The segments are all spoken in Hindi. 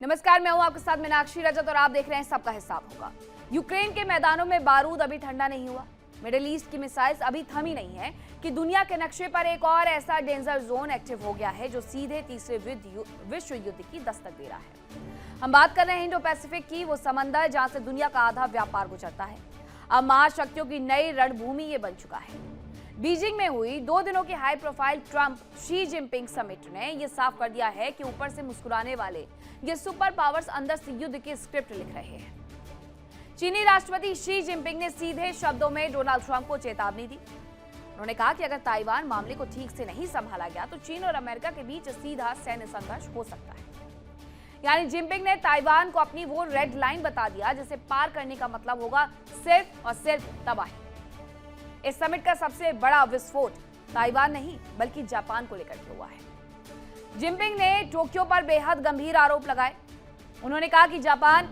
नमस्कार, मैं हूं आपके साथ मीनाक्षी रजत और आप देख रहे हैं सबका हिसाब होगा। यूक्रेन के मैदानों में बारूद अभी ठंडा नहीं हुआ। मिडिल ईस्ट की मिसाइल्स अभी थमी नहीं है कि दुनिया के नक्शे पर एक और ऐसा डेंजर जोन एक्टिव हो गया है जो सीधे तीसरे विश्व युद्ध की दस्तक दे रहा है। हम बात कर रहे हैं इंडो पैसिफिक की, वो समंदर जहां से दुनिया का आधा व्यापार गुजरता है। अब महाशक्तियों की नई रणभूमि ये बन चुका है। बीजिंग में हुई 2 दिनों की high profile Trump Xi Jinping summit ने यह साफ कर दिया है कि ऊपर से मुस्कुराने वाले ये सुपर पावर्स अंदर से युद्ध की स्क्रिप्ट लिख रहे हैं। चीनी राष्ट्रपति शी जिनपिंग ने सीधे शब्दों में डोनाल्ड ट्रंप को चेतावनी दी। उन्होंने कहा कि अगर ताइवान मामले को ठीक से नहीं संभाला गया तो चीन और अमेरिका के बीच सीधा सैन्य संघर्ष हो सकता है। यानी जिनपिंग ने ताइवान को अपनी वो रेड लाइन बता दिया जिसे पार करने का मतलब होगा सिर्फ और सिर्फ तबाही। इस समिट का सबसे बड़ा विस्फोट ताइवान नहीं बल्कि जापान को लेकर के हुआ है। जिनपिंग ने टोक्यो पर बेहद गंभीर आरोप लगाए। उन्होंने कहा कि जापान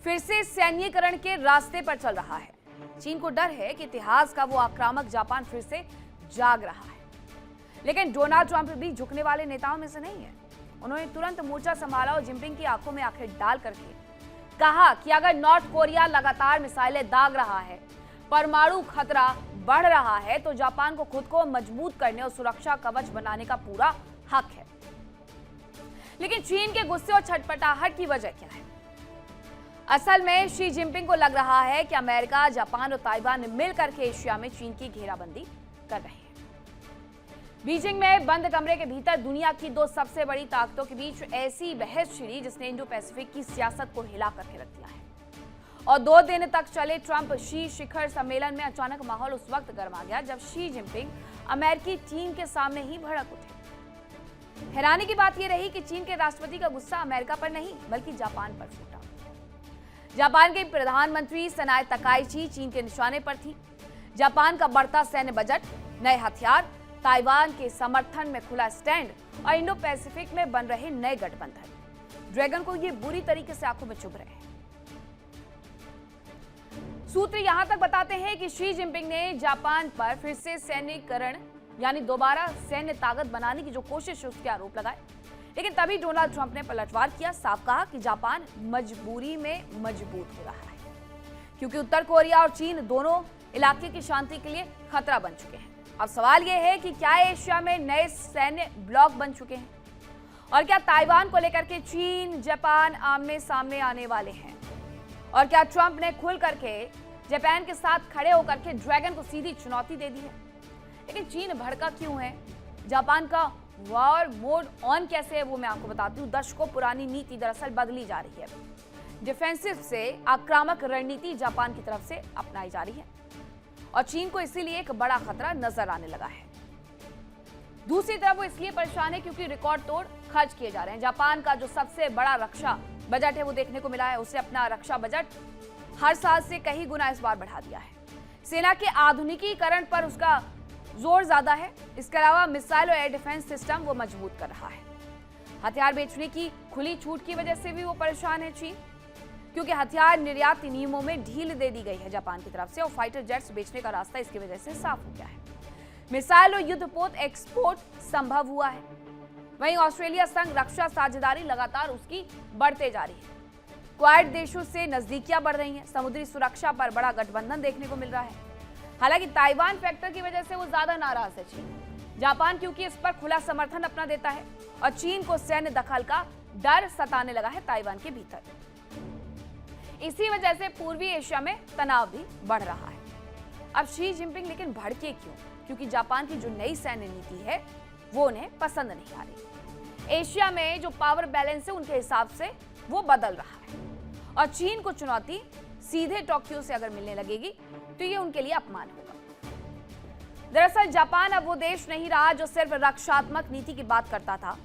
फिर से सैन्यीकरण के रास्ते पर चल रहा है। चीन को डर है कि इतिहास का वो आक्रामक जापान फिर से जाग रहा है। लेकिन डोनाल्ड ट्रंप भी झुकने वाले नेताओं में से नहीं है। उन्होंने तुरंत मोर्चा संभाला और जिनपिंग की आंखों में आंखें डाल करके कहा कि अगर नॉर्थ कोरिया लगातार मिसाइलें दाग रहा है, परमाणु खतरा बढ़ रहा है, तो जापान को खुद को मजबूत करने और सुरक्षा कवच बनाने का पूरा हक है। लेकिन चीन के गुस्से और छटपटाहट की वजह क्या है? असल में शी जिनपिंग को लग रहा है कि अमेरिका, जापान और ताइवान मिलकर के एशिया में चीन की घेराबंदी कर रहे हैं। बीजिंग में बंद कमरे के भीतर दुनिया की 2 सबसे बड़ी ताकतों के बीच ऐसी बहस छिड़ी जिसने इंडो पैसिफिक की सियासत को हिला करके रख दिया है। और 2 दिन तक चले ट्रंप शी शिखर सम्मेलन में अचानक माहौल उस वक्त गर्मा गया जब शी जिनपिंग अमेरिकी टीम के सामने ही भड़क उठे। हैरानी की बात यह रही कि चीन के राष्ट्रपति का गुस्सा अमेरिका पर नहीं बल्कि जापान पर फूटा। जापान के प्रधानमंत्री सनाए तकाइची चीन के निशाने पर थी। जापान का बढ़ता सैन्य बजट, नए हथियार, ताइवान के समर्थन में खुला स्टैंड और इंडो पैसिफिक में बन रहे नए गठबंधन ड्रैगन को ये बुरी तरीके से आंखों में चुभ रहे हैं। सूत्र यहां तक बताते हैं कि शी जिनपिंग ने जापान पर फिर से सैन्यीकरण यानी दोबारा सैन्य ताकत बनाने की जो कोशिश है उसके आरोप लगाए। लेकिन तभी डोनाल्ड ट्रंप ने पलटवार किया, साफ कहा कि जापान मजबूरी में मजबूत हो रहा है क्योंकि उत्तर कोरिया और चीन दोनों इलाके की शांति के लिए खतरा बन चुके हैं। अब सवाल यह है कि क्या एशिया में नए सैन्य ब्लॉक बन चुके हैं और क्या ताइवान को लेकर के चीन, जापान आमने सामने आने वाले हैं और क्या ट्रंप ने खुल करके जापान के साथ खड़े होकर के ड्रैगन को सीधी चुनौती दे दी है? लेकिन चीन भड़का क्यों है? जापान का वॉर मोड ऑन कैसे है वो मैं आपको बताती हूँ। दशकों पुरानी नीति दरअसल बदली जा रही है। डिफेंसिव से आक्रामक रणनीति जापान की तरफ से अपनाई जा रही है और चीन को इसीलिए एक बड़ा खतरा नजर आने लगा है। दूसरी तरफ वो इसलिए परेशान है क्योंकि रिकॉर्ड तोड़ खर्च किए जा रहे हैं। जापान का जो सबसे बड़ा रक्षा बजट है वो देखने को मिला है। उसने अपना रक्षा बजट हर साल से कई गुना इस बार बढ़ा दिया है। सेना के आधुनिकीकरण पर उसका जोर ज्यादा है। इसके अलावा मिसाइल और एयर डिफेंस सिस्टम वो मजबूत कर रहा है। हथियार बेचने की खुली छूट की वजह से भी वो परेशान है चीन, क्योंकि हथियार निर्यात नियमों में ढील दे दी गई है जापान की तरफ से और फाइटर जेट्स बेचने का रास्ता इसकी वजह से साफ हो गया है। मिसाइल और युद्धपोत एक्सपोर्ट संभव हुआ है। वहीं ऑस्ट्रेलिया संग रक्षा साझेदारी लगातार उसकी बढ़ते जा रही है। क्वाड देशों से नजदीकियां बढ़ रही हैं। समुद्री सुरक्षा पर बड़ा गठबंधन देखने को मिल रहा है। हालांकि ताइवान फैक्टर की वजह से वो ज्यादा नाराज है चीन। जापान क्योंकि इस पर खुला समर्थन अपना देता है और चीन को सैन्य दखल का डर सताने लगा है ताइवान के भीतर। इसी वजह से पूर्वी एशिया में तनाव भी बढ़ रहा है। अब शी जिनपिंग लेकिन भड़के क्यों? क्योंकि जापान की जो नई सैन्य नीति है वो उन्हें पसंद नहीं आ रही। एशिया में जो पावर बैलेंस है उनके हिसाब से वो बदल रहा है और चीन को चुनौती सीधे टोक्यो से अगर मिलने लगेगी तो ये उनके लिए अपमान होगा। दरअसल जापान अब वो देश नहीं रहा जो सिर्फ रक्षात्मक नीति की बात करता था।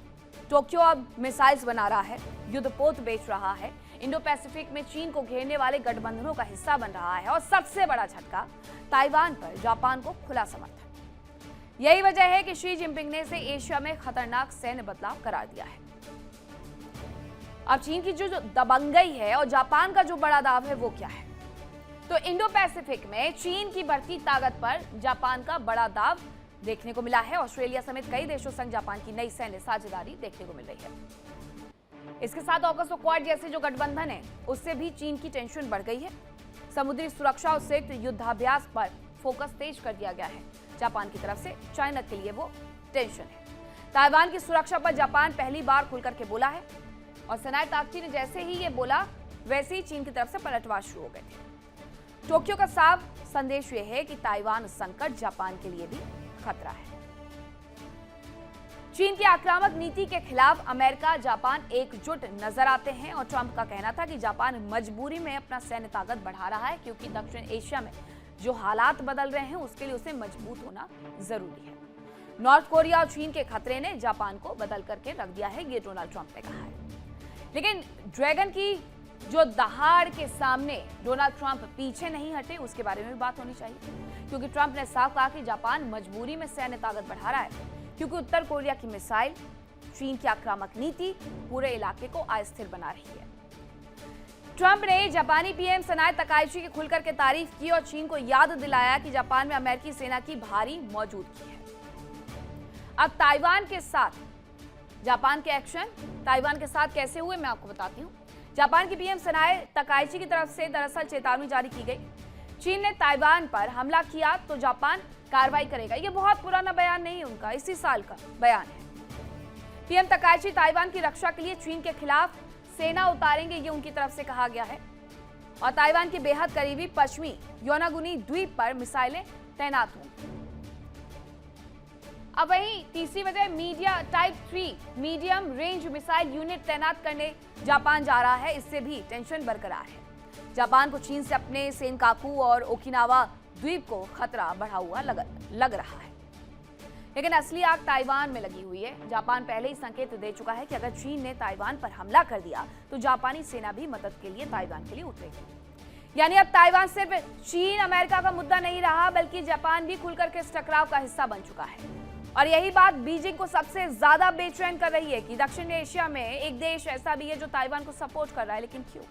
टोक्यो अब मिसाइल्स बना रहा है, युद्धपोत बेच रहा है, इंडो पैसिफिक में चीन को घेरने वाले गठबंधनों का हिस्सा बन रहा है और सबसे बड़ा झटका ताइवान पर जापान को खुला समर्थन। यही वजह है कि शी जिनपिंग ने इसे एशिया में खतरनाक सैन्य बदलाव करार दिया है। अब चीन की जो दबंगई है और जापान का जो बड़ा दाव है वो क्या है? तो इंडो पैसिफिक में चीन की बढ़ती ताकत पर जापान का बड़ा दाव देखने को मिला है। ऑस्ट्रेलिया समेत कई देशों संग जापान की नई सैन्य साझेदारी देखने को मिल रही है। इसके साथ ऑकस और क्वाड जैसे जो गठबंधन है उससे भी चीन की टेंशन बढ़ गई है। समुद्री सुरक्षा और संयुक्त युद्धाभ्यास पर फोकस तेज कर दिया गया है जापान की तरफ से। चाइना के लिए वो टेंशन है। ताइवान की सुरक्षा पर जापान पहली बार खुलकर के बोला है और सनाई ताकची ने जैसे ही ये बोला वैसे ही चीन की तरफ से पलटवार शुरू हो गए थे। टोक्यो का साफ संदेश ये है कि ताइवान संकट जापान के लिए भी खतरा है। चीन की आक्रामक नीति के खिलाफ अमेरिका जापान एकजुट नजर आते हैं और ट्रंप का कहना था कि जापान मजबूरी में अपना सैन्य ताकत बढ़ा रहा है क्योंकि दक्षिण एशिया में जो हालात बदल रहे हैं उसके लिए उसे मजबूत होना जरूरी है। नॉर्थ कोरिया और चीन के खतरे ने जापान को बदल करके रख दिया है, ये डोनाल्ड ट्रंप ने कहा है। लेकिन ड्रैगन की जो दहाड़ के सामने डोनाल्ड ट्रंप पीछे नहीं हटे, उसके बारे में भी बात होनी चाहिए क्योंकि ट्रंप ने साफ कहा कि जापान मजबूरी में सैन्य ताकत बढ़ा रहा है क्योंकि उत्तर कोरिया की मिसाइल, चीन की आक्रामक नीति पूरे इलाके को अस्थिर बना रही है। ट्रंप ने जापानी पीएम सनाई तकाइची की खुलकर के तारीफ की और चीन को याद दिलाया कि जापान में अमेरिकी सेना की भारी मौजूदगी है। अब ताइवान के साथ जापान के एक्शन ताइवान के साथ कैसे हुए मैं आपको बताती हूँ। जापान की पीएम सनाई तकाइची की तरफ से दरअसल चेतावनी जारी की गई। चीन ने ताइवान पर हमला किया तो जापान कार्रवाई करेगा। ये बहुत पुराना बयान नहीं है उनका, इसी साल का बयान है। पीएम तकाइची ताइवान की रक्षा के लिए चीन के खिलाफ सेना उतारेंगे, ये उनकी तरफ से कहा गया है और ताइवान के बेहद करीबी पश्चिमी योनागुनी द्वीप पर मिसाइलें तैनात होंगी। अब वहीं तीसरी वजह media type 3 medium range missile unit तैनात करने जापान जा रहा है। इससे भी टेंशन बरकरार है। जापान को चीन से अपने सेनकाकू और ओकिनावा द्वीप को खतरा बढ़ा हुआ लग रहा है, लेकिन असली आग ताइवान में लगी हुई है। जापान पहले ही संकेत दे चुका है कि अगर चीन ने ताइवान पर हमला कर दिया तो जापानी सेना भी मदद के लिए ताइवान के लिए उतरेगी। यानी अब ताइवान सिर्फ चीन अमेरिका का मुद्दा नहीं रहा बल्कि जापान भी खुलकर के इस टकराव का हिस्सा बन चुका है। और यही बात बीजिंग को सबसे ज्यादा बेचैन कर रही है कि दक्षिण एशिया में एक देश ऐसा भी है जो ताइवान को सपोर्ट कर रहा है, लेकिन क्यों?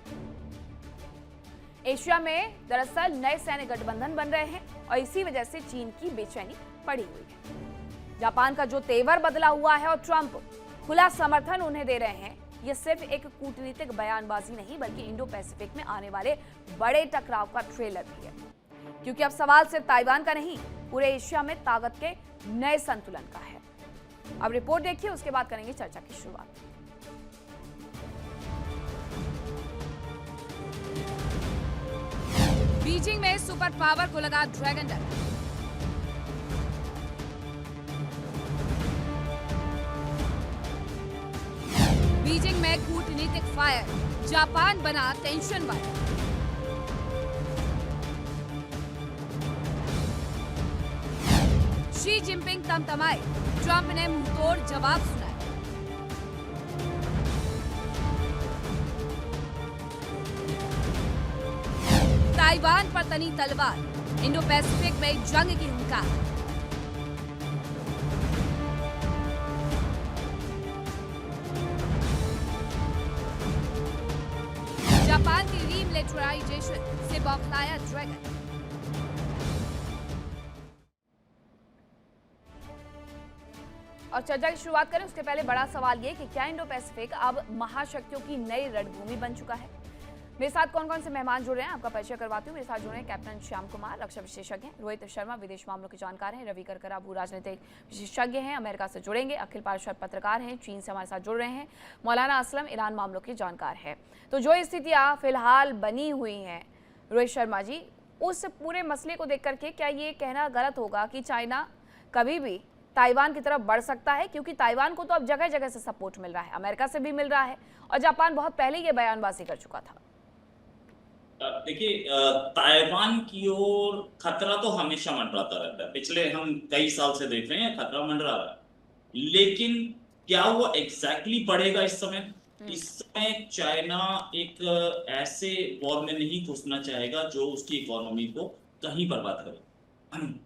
एशिया में दरअसल नए सैन्य गठबंधन बन रहे हैं और इसी वजह से चीन की बेचैनी पड़ी हुई है। जापान का जो तेवर बदला हुआ है और ट्रंप खुला समर्थन उन्हें दे रहे हैं, ये सिर्फ एक कूटनीतिक बयानबाजी नहीं बल्कि इंडो पैसिफिक में आने वाले बड़े टकराव का ट्रेलर भी है। क्योंकि अब सवाल सिर्फ ताइवान का नहीं, पूरे एशिया में ताकत के नए संतुलन का है। अब रिपोर्ट देखिए, उसके बाद करेंगे चर्चा की शुरुआत। बीजिंग में सुपर पावर को लगा ड्रैगन डर। बीजिंग में कूटनीतिक फायर, जापान बना टेंशन वायर। शी जिनपिंग तमतमाए, ट्रंप ने मुंहतोड़ जवाब सुनाया। ताइवान पर तनी तलवार, इंडो पैसिफिक में जंग की हुंकार। जापान की रीमिलिटराइजेशन से बौखलाया ड्रैगन। और चर्चा की शुरुआत करें उसके पहले बड़ा सवाल ये कि क्या इंडो पैसिफिक अब महाशक्तियों की नई रणभूमि बन चुका है? मेरे साथ कौन कौन से मेहमान जुड़ रहे हैं आपका परिचय करवाती हूँ। मेरे साथ जुड़ रहे हैं कैप्टन श्याम कुमार, रक्षा विशेषज्ञ हैं, रोहित शर्मा विदेश मामलों के जानकार हैं, रवि करकरा भू राजनीतिक विशेषज्ञ हैं, अमेरिका से जुड़ेंगे, अखिल पार्षद पत्रकार हैं, चीन से हमारे साथ जुड़ रहे हैं, मौलाना असलम ईरान मामलों के जानकार है। तो जो स्थितियाँ फिलहाल बनी हुई हैं रोहित शर्मा जी, उस पूरे मसले को देख करके क्या ये कहना गलत होगा कि चाइना कभी भी ताइवान की तरफ बढ़ सकता है? क्योंकि ताइवान को तो अब जगह जगह से सपोर्ट मिल रहा है, अमेरिका से भी मिल रहा है और जापान बहुत पहले ये बयानबाजी कर चुका था। देखिए, ताइवान की ओर खतरा तो हमेशा मंडराता रहता है। पिछले हम कई साल से देख रहे हैं खतरा मंडरा रहा है, लेकिन क्या वो एग्जैक्टली बढ़ेगा इस समय? इस समय चाइना एक ऐसे वॉर में नहीं घुसना चाहेगा जो उसकी इकोनॉमी को कहीं बर्बाद करे।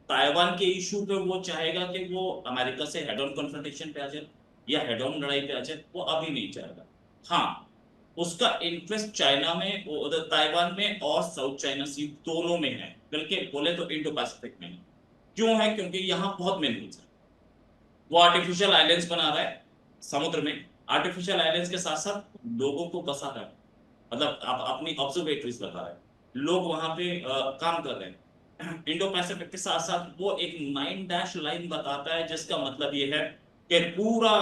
ताइवान के इशू पे वो चाहेगा कि वो अमेरिका से हेड ऑन कन्फ्रंटेशन पे आ जाए या हेड ऑन लड़ाई पे आ जाए, वो अभी नहीं चाहेगा। हाँ, उसका इंटरेस्ट चाइना में, ताइवान में और साउथ चाइना सी दोनों में है, बल्कि बोले तो इंडो पैसिफिक में है। क्यों है? क्योंकि यहाँ बहुत मिनरल्स है। वो आर्टिफिशियल आइलैंड्स बना रहा है समुद्र में, आर्टिफिशियल आइलैंड्स के साथ साथ लोगों को बसा रहा है, मतलब आप अपनी ऑब्जर्वेटरीज लगा रहे हैं, लोग वहां पे काम कर रहे हैं। इंडो पैसिफिक के साथ साथ वो एक 9 डैश लाइन बताता है, जिसका मतलब ये है कि पूरा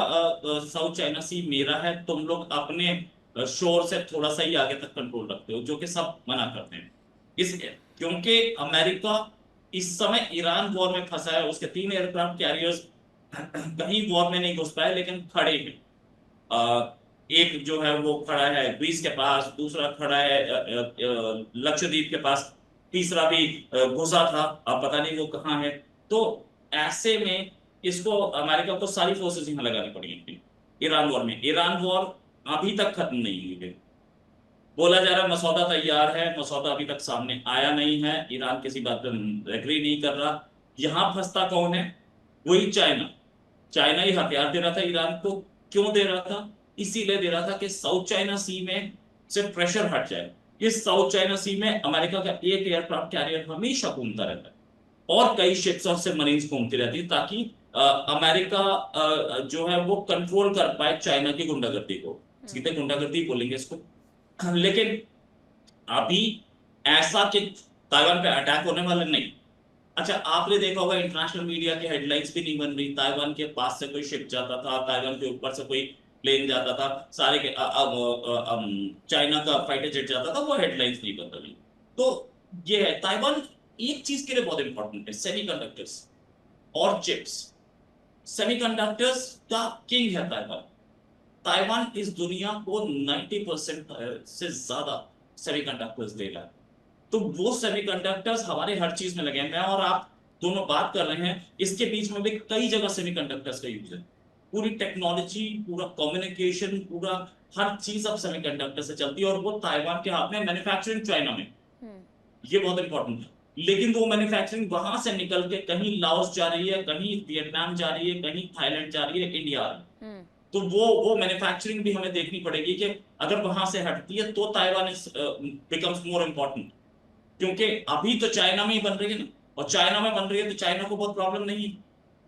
साउथ चाइना सी मेरा है, तुम लोग अपने शोर से थोड़ा सा ही आगे तक कंट्रोल रखते हो, जो कि सब मना करते हैं। इसलिए क्योंकि अमेरिका इस समय ईरान वॉर में फंसा है, उसके 3 एयरक्राफ्ट कैरियर्स कहीं वॉर में नहीं घुस पाए लेकिन खड़े हैं। एक जो है वो खड़ा है ग्रीस के पास, दूसरा खड़ा है लक्षद्वीप के पास, तीसरा भी घुसा था, अब पता नहीं वो कहाँ है। तो ऐसे में इसको अमेरिका को सारी फोर्सेस यहाँ लगानी पड़ी ईरान वॉर में। ईरान वॉर अभी तक खत्म नहीं हुई है, बोला जा रहा है मसौदा तैयार है, मसौदा अभी तक सामने आया नहीं है, ईरान किसी बात पर एग्री नहीं कर रहा। यहां फंसता कौन है? वही चाइना। चाइना ही हथियार दे रहा था ईरान को। क्यों दे रहा था? इसीलिए दे रहा था कि साउथ चाइना सी में से प्रेशर हट जाए। इस साउथ चाइना सी में अमेरिका का एक एयरक्राफ्ट कैरियर हमेशा घूमता रहता है और कई शिप्स और सबमरीन्स घूमती रहती है, ताकि अमेरिका जो है वो कंट्रोल कर पाए चाइना की गुंडागर्दी को। सीधे गुंडागर्दी बोलेंगे इसको। लेकिन अभी ऐसा कि ताइवान पे अटैक होने वाला नहीं। अच्छा, आपने देखा होगा इंटरनेशनल मीडिया की हेडलाइंस भी नहीं बन रही। ताइवान के पास से कोई शिप जाता था, ताइवान के ऊपर से कोई प्लेन जाता था, सारे के चाइना का फाइटर जेट जाता था, वो हेडलाइंस नहीं बन रही। तो ये है, ताइवान एक चीज के लिए बहुत इंपॉर्टेंट है, सेमीकंडक्टर्स और चिप्स। सेमीकंडक्टर्स का किंग है ताइवान। ताइवान इस दुनिया को 90% से ज्यादा सेमीकंडक्टर्स दे रहा है। तो वो सेमीकंडक्टर्स हमारे हर चीज में लगे हैं। मैं और आप दोनों बात कर रहे हैं, इसके बीच में भी कई जगह सेमीकंडक्टर्स का यूज है। पूरी टेक्नोलॉजी, पूरा कम्युनिकेशन, पूरा हर चीज अब सेमीकंडक्टर से चलती है, और वो ताइवान के हाथ में, मैन्युफैक्चरिंग चाइना में। ये बहुत इंपॉर्टेंट है। लेकिन वो मैन्युफैक्चरिंग वहां से निकल के कहीं लाओस जा रही है, कहीं वियतनाम जा रही है, कहीं थाईलैंड जा रही है, इंडिया आ रही है। तो वो मैन्युफैक्चरिंग भी हमें देखनी पड़ेगी कि अगर वहां से हटती है तो ताइवान बिकम्स मोर इम्पोर्टेंट। क्योंकि अभी तो चाइना में ही बन रही है ना, और चाइना में बन रही है तो चाइना को बहुत प्रॉब्लम नहीं है।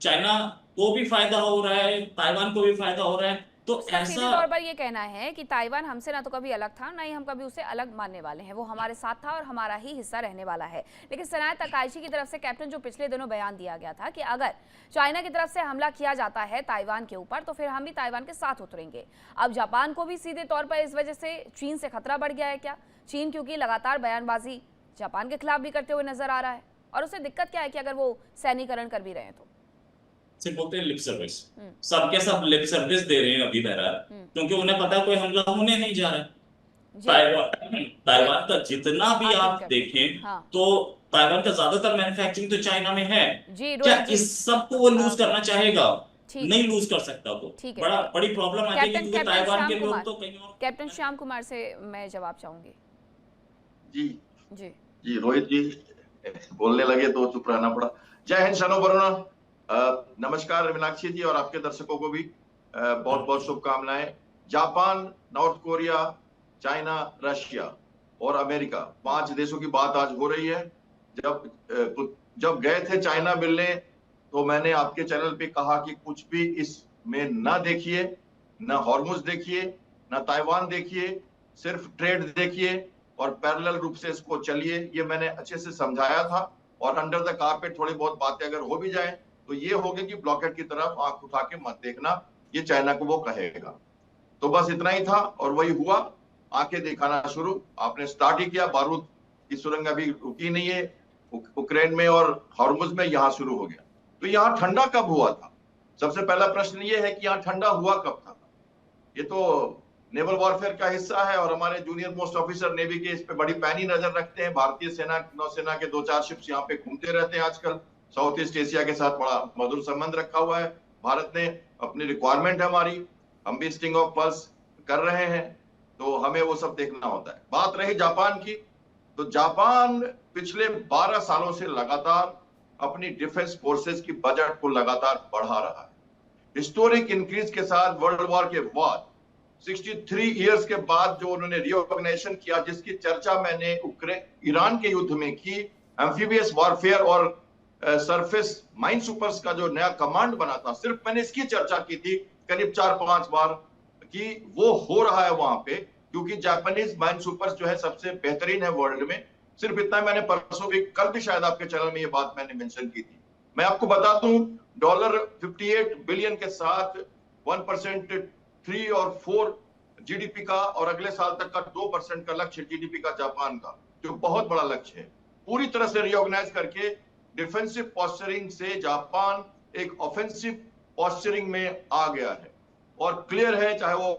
चाइना को भी फायदा हो रहा है, ताइवान को भी फायदा हो रहा है। तो सीधे ऐसा तौर पर ये कहना है कि ताइवान हमसे ना तो कभी अलग था, ना ही हम कभी उसे अलग मानने वाले हैं। वो हमारे साथ था और हमारा ही हिस्सा रहने वाला है। लेकिन सनाया तकाइची की तरफ से कैप्टन, जो पिछले दिनों बयान दिया गया था कि अगर चाइना की तरफ से हमला किया जाता है ताइवान के ऊपर तो फिर हम भी ताइवान के साथ उतरेंगे। अब जापान को भी सीधे तौर पर इस वजह से चीन से खतरा बढ़ गया है क्या? चीन क्योंकि लगातार बयानबाजी जापान के खिलाफ भी करते हुए नजर आ रहा है, और उसे दिक्कत क्या है कि अगर वो सैन्यकरण कर भी रहे हैं तो से बोलते हैं लिप सर्विस। सबके सब लिप सर्विस दे रहे हैं अभी बहरहाल, क्योंकि उन्हें पता है कोई हमला होने नहीं जा रहा है। ताइवान का जितना भी आप देखें तो ताइवान का ज्यादातर मैन्युफैक्चरिंग तो चाइना में है। क्या इस सब को वो लूज करना चाहेगा? नहीं लूज कर सकता। वो बड़ी प्रॉब्लम आ जाएगी, क्योंकि ताइवान के लोग तो कहीं और। कैप्टन श्याम कुमार से मैं जवाब चाहूंगी। जी जी जी रोहित जी बोलने लगे तो चुप रहना पड़ा। जय हिंद शनो वरुणा। नमस्कार मीनाक्षी जी, और आपके दर्शकों को भी बहुत बहुत शुभकामनाएं। Japan, north Korea, China, Russia और अमेरिका, 5 देशों की बात आज हो रही है। जब गए थे चाइना मिलने तो मैंने आपके चैनल पे कहा कि कुछ भी इसमें ना देखिए, ना हॉर्मुज देखिए, ना ताइवान देखिए, सिर्फ ट्रेड देखिए और पैरेलल रूप से इसको चलिए। ये मैंने अच्छे से समझाया था, और अंडर द कारपेट थोड़ी बहुत बातें अगर हो भी जाए तो ये होगी कि ब्लॉकेट की तरफ आंख उठा के मत देखना, ये चाइना को वो कहेगा। तो बस इतना ही था, और वही हुआ। आंखें दिखाना शुरू आपने स्टार्ट ही किया। बारूद की सुरंग अभी रुकी नहीं है यूक्रेन में, और हॉर्मुज में यहाँ शुरू हो गया। तो यहाँ ठंडा कब हुआ था? सबसे पहला प्रश्न ये है कि यहाँ ठंडा हुआ कब था? ये तो नेवल वॉरफेयर का हिस्सा है, और हमारे जूनियर मोस्ट ऑफिसर नेवी के इस पे बड़ी पैनी नजर रखते हैं। भारतीय सेना, नौसेना के 2-4 शिप्स यहाँ पे घूमते रहते हैं आजकल। साउथ ईस्ट एशिया के साथ बड़ा मधुर संबंध रखा हुआ है भारत ने। अपनी रिक्वायरमेंट है हमारी, हम भी स्टिंग ऑफ पल्स कर रहे हैं, तो हमें वो सब देखना होता है। बात रही जापान की, तो जापान पिछले 12 सालों से लगातार अपनी डिफेंस फोर्सेस की बजट को लगातार बढ़ा रहा है। हिस्टोरिक इंक्रीज के साथ वर्ल्ड वॉर के बाद 63 इयर्स के बाद जो उन्होंने रिऑर्गेनाइजेशन किया, जिसकी चर्चा मैंने ईरान के युद्ध में की, एम्फीबियस वॉरफेयर और सरफेस माइन सुपर्स का जो नया कमांड बना था, सिर्फ मैंने इसकी चर्चा की थी करीब 4-5 बार कि वो हो रहा है वहां पे, क्योंकि जापानीज माइन सुपर्स जो है सबसे बेहतरीन है वर्ल्ड में। सिर्फ इतना मैंने परसों भी, कल भी शायद आपके चैनल में ये बात मैंने मेंशन की थी। मैं आपको बता दूं, $58 बिलियन के साथ 1% 3 और 4 जीडीपी का, और अगले साल तक का 2% का लक्ष्य जीडीपी का जापान का, जो बहुत बड़ा लक्ष्य है। पूरी तरह से रिऑर्गेनाइज करके डिफेंसिव पॉस्चरिंग से जापान एक ऑफेंसिव पॉस्चरिंग में आ गया है, और क्लियर है, चाहे वो।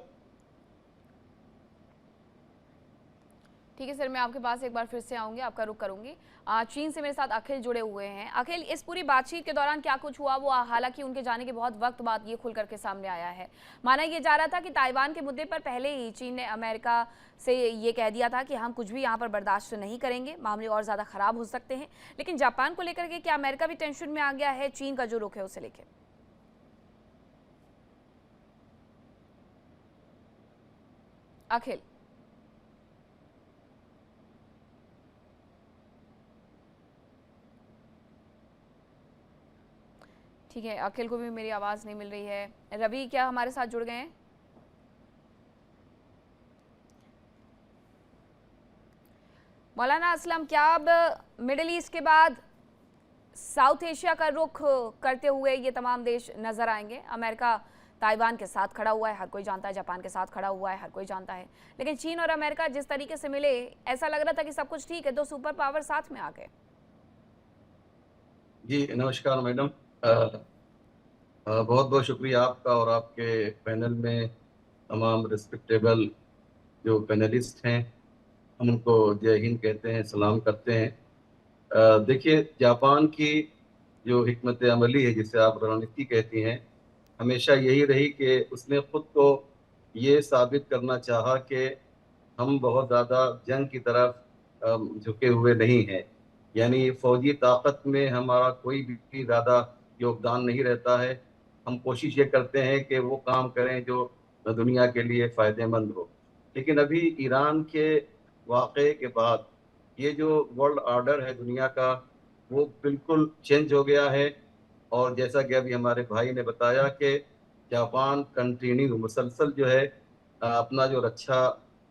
ठीक है सर, मैं आपके पास एक बार फिर से आऊंगी, आपका रुख करूंगी। चीन से मेरे साथ अखिल जुड़े हुए हैं। अखिल, इस पूरी बातचीत के दौरान क्या कुछ हुआ, वो हालांकि उनके जाने के बहुत वक्त बाद ये खुल करके सामने आया है। माना ये जा रहा था कि ताइवान के मुद्दे पर पहले ही चीन ने अमेरिका से ये कह दिया था कि हम कुछ भी यहाँ पर बर्दाश्त नहीं करेंगे, मामले और ज़्यादा ख़राब हो सकते हैं। लेकिन जापान को लेकर के क्या अमेरिका भी टेंशन में आ गया है, चीन का जो रुख है उसे लेकर? अखिल, ठीक है, अखिल को भी मेरी आवाज़ नहीं मिल रही है। रवि क्या हमारे साथ जुड़ गए हैं? मौलाना असलम, क्या अब मिडिल ईस्ट के बाद साउथ एशिया का रुख करते हुए ये तमाम देश नजर आएंगे? अमेरिका ताइवान के साथ खड़ा हुआ है, हर कोई जानता है, जापान के साथ खड़ा हुआ है, हर कोई जानता है, लेकिन चीन और अमेरिका जिस तरीके से मिले, ऐसा लग रहा था कि सब कुछ ठीक है, दो सुपर पावर साथ में आ गए। जी नमस्कार मैडम, बहुत बहुत शुक्रिया आपका और आपके पैनल में तमाम रिस्पेक्टेबल जो पैनलिस्ट हैं, हम उनको जय हिंद कहते हैं, सलाम करते हैं। देखिए, जापान की जो हिकमत अमली है, जिसे आप रणनीति कहती हैं, हमेशा यही रही कि उसने खुद को ये साबित करना चाहा कि हम बहुत ज़्यादा जंग की तरफ झुके हुए नहीं हैं। यानी फौजी ताकत में हमारा कोई भी ज़्यादा योगदान नहीं रहता है। हम कोशिश ये करते हैं कि वो काम करें जो दुनिया के लिए फ़ायदेमंद हो। लेकिन अभी ईरान के वाक़े के बाद ये जो वर्ल्ड ऑर्डर है दुनिया का, वो बिल्कुल चेंज हो गया है। और जैसा कि अभी हमारे भाई ने बताया कि जापान कंटिन्यू मुसलसल जो है अपना जो रक्षा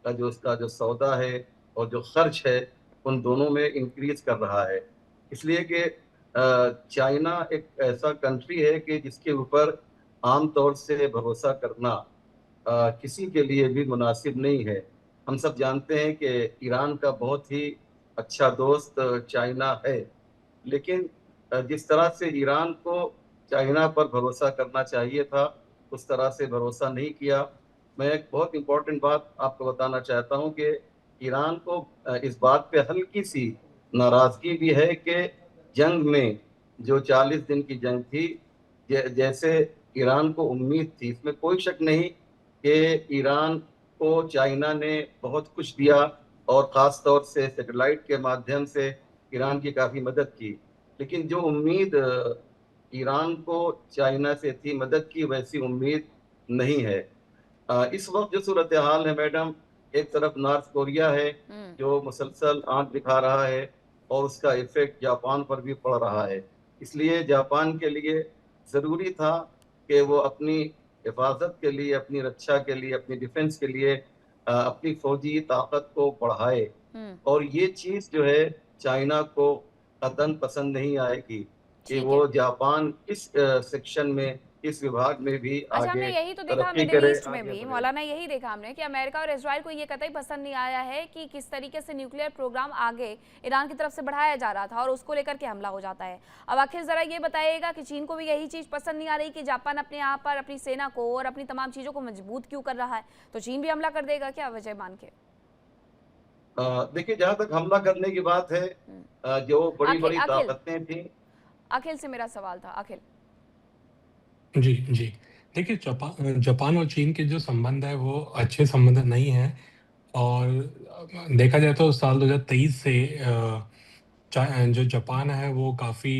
का जो उसका जो सौदा है और जो खर्च है, उन दोनों में इंक्रीज कर रहा है। इसलिए कि चाइना एक ऐसा कंट्री है कि जिसके ऊपर आम तौर से भरोसा करना किसी के लिए भी मुनासिब नहीं है। हम सब जानते हैं कि ईरान का बहुत ही अच्छा दोस्त चाइना है, लेकिन जिस तरह से ईरान को चाइना पर भरोसा करना चाहिए था, उस तरह से भरोसा नहीं किया। मैं एक बहुत इम्पोर्टेंट बात आपको बताना चाहता हूँ कि ईरान को इस बात पे हल्की सी नाराज़गी भी है कि जंग में जो 40 दिन की जंग थी, जैसे ईरान को उम्मीद थी, इसमें कोई शक नहीं कि ईरान को चाइना ने बहुत कुछ दिया और ख़ास तौर से सैटेलाइट के माध्यम से ईरान की काफ़ी मदद की। लेकिन जो उम्मीद ईरान को चाइना से थी मदद की, वैसी उम्मीद नहीं है। इस वक्त जो सूरत हाल है मैडम, एक तरफ नॉर्थ कोरिया है जो मुसलसल आंख दिखा रहा है और उसका इफेक्ट जापान पर भी पड़ रहा है। इसलिए जापान के लिए ज़रूरी था कि वो अपनी हिफाजत के लिए, अपनी रक्षा के लिए, अपनी डिफेंस के लिए अपनी फौजी ताकत को बढ़ाए। और ये चीज़ जो है चाइना को कतन पसंद नहीं आएगी कि वो जापान इस सेक्शन में, इस विभाग में भी आगे हमने यही तो देखा मिडिल ईस्ट में भी, मौलाना, यही देखा हमने कि अमेरिका और इजराइल को ये कतई पसंद नहीं आया है कि किस तरीके से न्यूक्लियर प्रोग्राम आगे ईरान की तरफ से बढ़ाया जा रहा था और उसको लेकर के हमला हो जाता है। अब आखिर जरा ये बताइएगा कि चीन को भी यही चीज पसंद नहीं आ रही कि जापान अपने यहाँ पर अपनी सेना को और अपनी तमाम चीजों को मजबूत क्यों कर रहा है, तो चीन भी हमला कर देगा क्या वजह मान के? देखिए, जहाँ तक हमला करने की बात है, जो बड़ी बड़ी ताकतें थी। अखिल से मेरा सवाल था। अखिल जी जी, देखिए, जापान और चीन के जो संबंध है वो अच्छे संबंध नहीं है। और देखा जाए तो साल 2023 से जो जापान है वो काफ़ी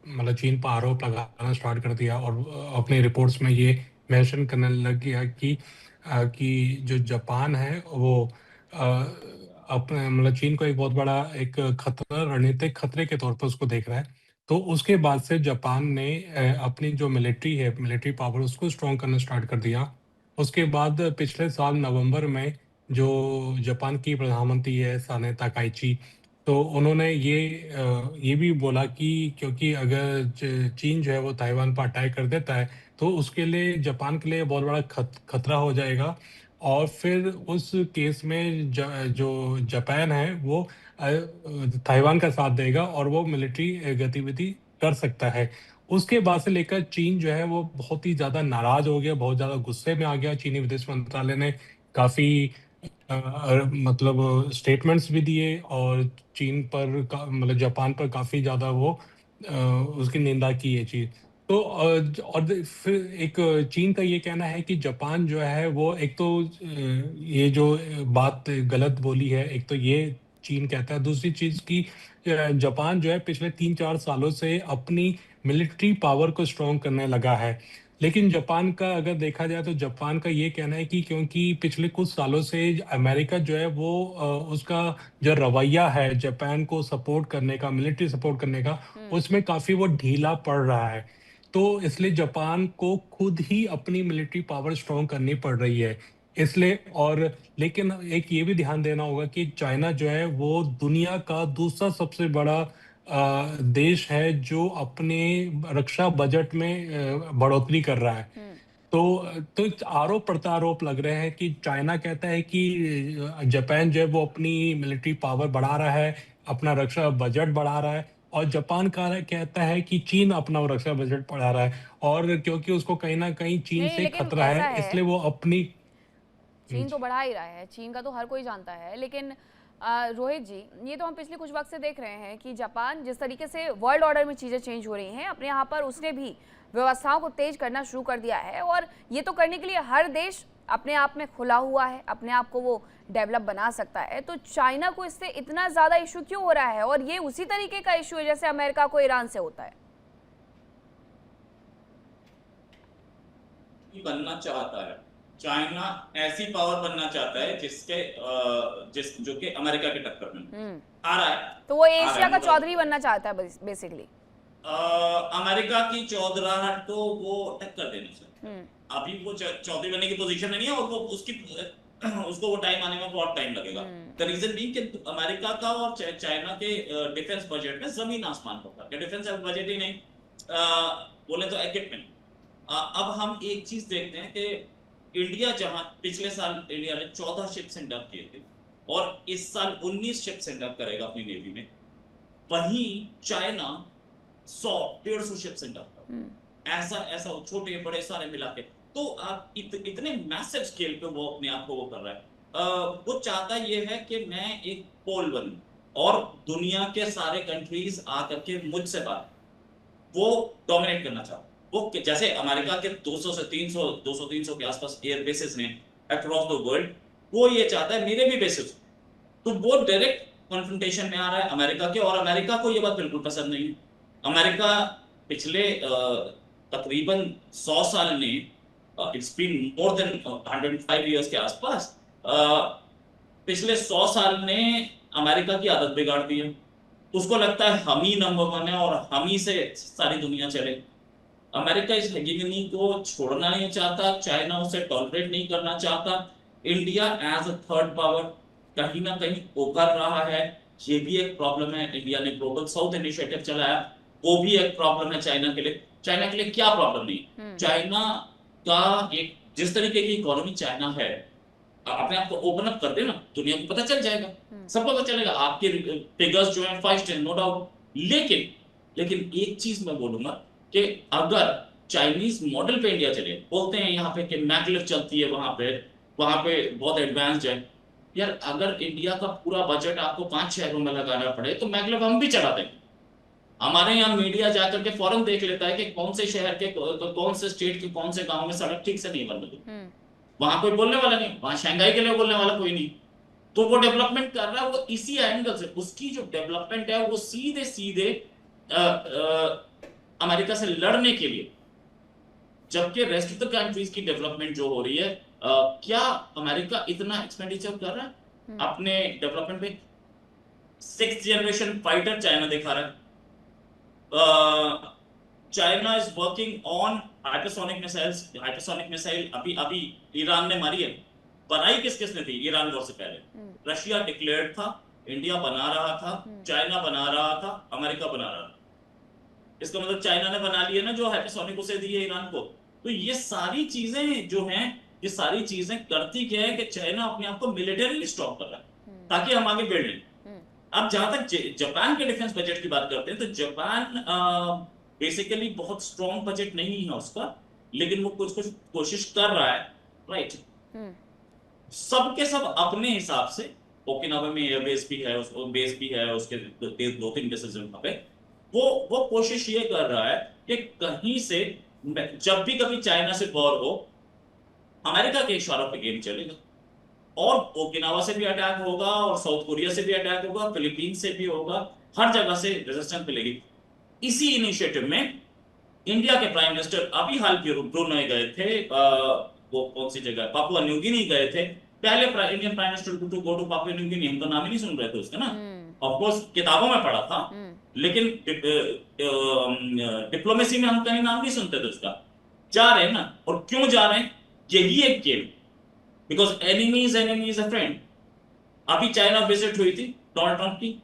मतलब चीन पर आरोप लगाना स्टार्ट कर दिया और अपने रिपोर्ट्स में ये मेंशन करने लग गया कि जो जापान है वो अपने मतलब चीन को एक बहुत बड़ा एक खतरा, रणनीतिक खतरे के तौर पर उसको देख रहा है। तो उसके बाद से जापान ने अपनी जो मिलिट्री है, मिलिट्री पावर, उसको स्ट्रॉन्ग करना स्टार्ट कर दिया। उसके बाद पिछले साल नवंबर में जो जापान की प्रधानमंत्री है साने ताकाइची, तो उन्होंने ये भी बोला कि क्योंकि अगर चीन जो है वो ताइवान पर अटैक कर देता है तो उसके लिए जापान के लिए बहुत बड़ा खतरा हो जाएगा। और फिर उस केस में जो जापान है वो ताइवान का साथ देगा और वो मिलिट्री गतिविधि कर सकता है। उसके बाद से लेकर चीन जो है वो बहुत ही ज़्यादा नाराज़ हो गया, बहुत ज़्यादा गुस्से में आ गया। चीनी विदेश मंत्रालय ने काफ़ी मतलब स्टेटमेंट्स भी दिए और चीन पर मतलब जापान पर काफ़ी ज़्यादा वो उसकी निंदा की ये चीज़। तो फिर एक चीन का ये कहना है कि जापान जो है वो एक तो ये जो बात गलत बोली है, एक तो ये चीन कहता है। दूसरी चीज़ कि जापान जो है पिछले 3-4 सालों से अपनी मिलिट्री पावर को स्ट्रॉन्ग करने लगा है। लेकिन जापान का अगर देखा जाए तो जापान का ये कहना है कि क्योंकि पिछले कुछ सालों से अमेरिका जो है वो उसका जो रवैया है जापान को सपोर्ट करने का, मिलिट्री सपोर्ट करने का, उसमें काफ़ी वो ढीला पड़ रहा है। तो इसलिए जापान को खुद ही अपनी मिलिट्री पावर स्ट्रॉन्ग करनी पड़ रही है। इसलिए और लेकिन एक ये भी ध्यान देना होगा कि चाइना जो है वो दुनिया का दूसरा सबसे बड़ा देश है जो अपने रक्षा बजट में बढ़ोतरी कर रहा है। तो आरोप प्रत्यारोप लग रहे हैं कि चाइना कहता है कि जापान जो है वो अपनी मिलिट्री पावर बढ़ा रहा है, अपना रक्षा बजट बढ़ा रहा है, और जापान का कहता है कि चीन अपना रक्षा बजट बढ़ा रहा है। और क्योंकि उसको कहीं ना कहीं चीन नहीं, से लेकिन खतरा ऐसा है है, इसलिए वो अपनी चीन तो बढ़ा ही रहा है, चीन का तो हर कोई जानता है। लेकिन रोहित जी, ये तो हम पिछले कुछ वक्त से देख रहे हैं कि जापान जिस तरीके से वर्ल्ड ऑर्डर में चीज़ें चेंज हो रही हैं, अपने यहाँ पर उसने भी व्यवस्थाओं को तेज करना शुरू कर दिया है। और ये तो करने के लिए हर देश अपने आप में खुला हुआ है, अपने आप को वो डेवलप बना सकता है। तो चाइना को इससे इतना ज़्यादा इशू क्यों हो रहा है? और ये उसी तरीके का इशू है जैसे अमेरिका को ईरान से होता है। बनना चाहता है चाइना, ऐसी पावर बनना चाहता है जो कि अमेरिका के टक्कर में आ रहा है। तो वो एशिया का चौधरी बनना चाहता है बेसिकली। अमेरिका की चौधराहट तो वो टक्कर देने से अभी वो चौधरी बनने की पोजीशन में नहीं है, और वो उसको वो टाइम आने में बहुत टाइम लगेगा। द रीजन बीइंग कि अमेरिका का और चाइना के डिफेंस बजट में जमीन आसमान का फर्क है। डिफेंस बजट ही नहीं, बोले तो इक्विपमेंट। अब हम एक चीज देखते हैं कि इंडिया, जहां पिछले साल इंडिया ने 14 शिप सेंड अप किए थे और इस साल 19 शिप सेंड अप करेगा अपनी नेवी में, वहीं चाइना 100-150 शिप सेंड अप कर, ऐसा छोटे बड़े सारे मिला के। तो आप इतने मैसिव स्केल पे वो अपने आप को वो कर रहा है। वो चाहता ये है कि मैं एक पोल बनूं और दुनिया के सारे कंट्रीज आकर के मुझसे बात वो डोमिनेट करना चाहता। वो जैसे अमेरिका के 200 से 300 के आसपास एयर बेसेस ने अक्रॉस द वर्ल्ड, वो ये चाहता है मेरे भी बेसेस। तो वो डायरेक्ट कॉन्फ्रंटेशन में आ रहा है अमेरिका के, और अमेरिका को ये बात बिल्कुल पसंद नहीं है। अमेरिका पिछले तकरीबन 100 साल ने, it's been more than 105 years के आसपास, पिछले 100 साल ने अमेरिका की आदत बिगाड़ दी है। उसको लगता है हम ही नंबर 1 है और हम ही से सारी दुनिया चले। अमेरिका इस हेगेमनी को छोड़ना नहीं चाहता, चाइना उसे टॉलरेट नहीं करना चाहता। India as a third power कहीं ना कहीं उभर रहा है, ये भी एक प्रॉब्लम है। इंडिया ने ग्लोबल साउथ इनिशिएटिव चलाया, वो भी एक प्रॉब्लम है चाइना के लिए। चाइना के लिए क्या प्रॉब्लम नहीं, चाइना का एक जिस तरीके की इकोनॉमी चाइना है, अपने आप को ओपन अप कर देना, दुनिया को पता चल जाएगा, सबको पता चलेगा आपके फिगर्स जो है 5-10 नो डाउट। लेकिन एक चीज मैं बोलूंगा कि अगर चाइनीज मॉडल पे इंडिया चले, बोलते हैं यहाँ पे कि मैगलेव चलती है, वहां पे बहुत एडवांस्ड है। यार अगर इंडिया का पूरा बजट आपको 5 शहरों में लगाना पड़े तो मैगलेव हम भी चला देंगे। हमारे यहाँ मीडिया जाकर के फौरन देख लेता है कि कौन से शहर के कौन से स्टेट के कौन से गांव में सड़क ठीक से नहीं बन रही, वहां कोई बोलने वाला नहीं, वहां शंघाई के लिए बोलने वाला कोई नहीं। तो वो डेवलपमेंट कर रहा है, वो इसी एंगल से, उसकी जो डेवलपमेंट है वो सीधे सीधे अमेरिका से लड़ने के लिए। जबकि रेस्ट ऑफ द कंट्रीज की डेवलपमेंट जो हो रही है, क्या अमेरिका इतना एक्सपेंडिचर कर रहा है अपने डेवलपमेंट पे? 6th जनरेशन फाइटर चाइना दिखा रहा है, China is working on hypersonic missiles. Hypersonic missile अभी अभी ईरान ने मारी है। बनाई किस किसने थी ईरान वॉर से पहले? रशिया डिक्लेयर्ड था, इंडिया बना रहा था, चाइना बना रहा था, अमेरिका बना रहा था। इसका मतलब चाइना ने बना लिया ना जो हाइपरसोनिक उसे दी है ईरान को। तो ये सारी चीजें जो हैं, ये सारी चीजें करती क्या है कि चाइना अपने आप को मिलिटरीली स्ट्रॉन्ग कर रहा है ताकि हम आगे बढ़ लें। अब जहां तक जापान के डिफेंस बजट की बात करते हैं तो जापान बेसिकली बहुत स्ट्रॉन्ग बजट नहीं है उसका, लेकिन वो कुछ कुछ कोशिश कर रहा है, राइट। सबके सब अपने हिसाब से, ओकिनावा में एयरबेस भी है, बेस भी है, उसके दो तीन बेसेस वहां पे। वो कोशिश ये कर रहा है कि कहीं से जब भी कभी चाइना से वॉर हो, अमेरिका के इशारों पे गेम चलेगा और ओकिनावा से भी अटैक होगा और साउथ कोरिया से भी अटैक होगा, फिलीपींस से भी होगा, हर जगह से रेजिस्टेंस मिलेगी। इसी इनिशिएटिव में इंडिया के प्राइम मिनिस्टर अभी हाल ब्रूनेई गए थे, वो कौन सी जगह, पापुआ न्यू गिनी गए थे। पहले Indian prime minister to go to Papua New Guinea, हम तो नाम ही नहीं सुन रहे थे उसका ना, ऑफ कोर्स किताबों में पढ़ा था, लेकिन डिप्लोमेसी में हम कहीं नाम नहीं सुनते थे उसका। जा रहे हैं ना, और क्यों जा रहे हैं? यही एक game, because enemy is a friend. अभी चाइना विजिट हुई थी डोनाल्ड ट्रंप की,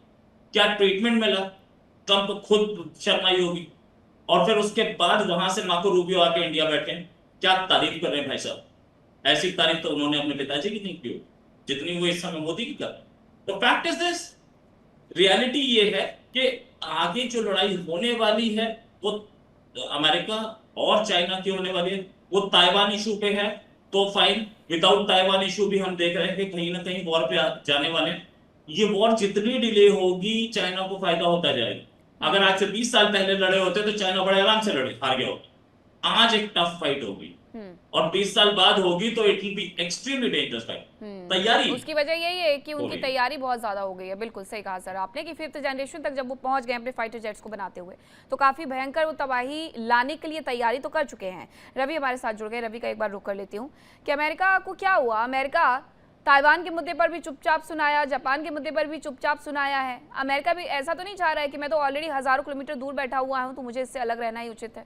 क्या ट्रीटमेंट मिला? ट्रंप खुद शर्माई होगी, और फिर उसके बाद वहां से मार्को रूबियो आके इंडिया बैठे, क्या तारीफ कर रहे हैं भाई साहब। ऐसी तारीफ तो उन्होंने अपने पिताजी की नहीं की जितनी वो इस समय मोदी की कर। तो फैक्ट इज दिस, रियलिटी ये है कि आगे जो लड़ाई होने वाली है वो अमेरिका और चाइना की होने वाली है। वो ताइवान इशू पे है तो फाइन, विदाउट ताइवान इशू भी हम देख रहे हैं कि कहीं ना कहीं वॉर पे जाने वाले हैं। ये वॉर जितनी डिले होगी चाइना को फायदा होता जाएगा। अगर आज से 20 साल पहले लड़े होते तो चाइना बड़े आराम से लड़े, हार गया होता। आज एक टफ फाइट होगी और 20 साल बाद होगी तो it will be extremely dangerous fight. तैयारी, उसकी वजह यही है कि उनकी तैयारी बहुत ज्यादा हो गई है। बिल्कुल सही कहा सर आपने कि 5th जनरेशन तक जब वो पहुंच गए अपने फाइटर जेट्स को बनाते हुए, तो काफी भयंकर वो तबाही लाने के लिए तैयारी तो कर चुके हैं। रवि हमारे साथ जुड़ गए, रवि का एक बार रुक कर लेती हूँ कि अमेरिका को क्या हुआ। अमेरिका ताइवान के मुद्दे पर भी चुपचाप सुनाया, जापान के मुद्दे पर भी चुपचाप सुनाया है। अमेरिका भी ऐसा तो नहीं चाह रहा है कि मैं तो ऑलरेडी हजारों किलोमीटर दूर बैठा हुआ हूँ तो मुझे इससे अलग रहना ही उचित है।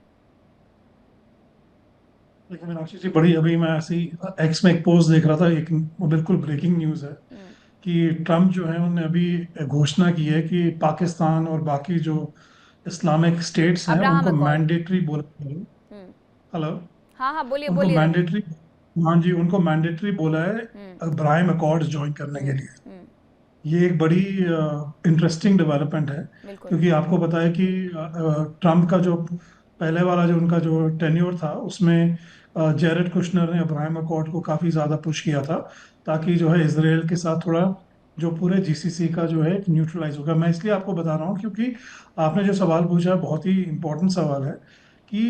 लेकिन मीनाक्षी जी, बड़ी अभी मैं ऐसी एक्स में एक पोस्ट देख रहा था, एक वो बिल्कुल ब्रेकिंग न्यूज़ है कि ट्रम्प जो है उन्होंने अभी घोषणा की है कि पाकिस्तान और बाकी जो इस्लामिक स्टेट्स हैं उनको मैंडेटरी बोला। हेलो, हाँ बोलिए उनको बोलिए। मैंडेटरी, हाँ जी, उनको मैंडेटरी बोला है अब्राहम अकॉर्ड्स ज्वाइन करने के लिए। ये एक बड़ी इंटरेस्टिंग डेवलपमेंट है, क्योंकि आपको पता है कि ट्रम्प का जो पहले वाला जो उनका जो टेन्योर था उसमें जेरेड कुशनर ने अब्राहम अकॉर्ड को काफ़ी ज़्यादा पुश किया था ताकि जो है इजराइल के साथ थोड़ा जो पूरे जीसीसी का जो है न्यूट्रलाइज होगा। मैं इसलिए आपको बता रहा हूँ क्योंकि आपने जो सवाल पूछा है बहुत ही इम्पोर्टेंट सवाल है कि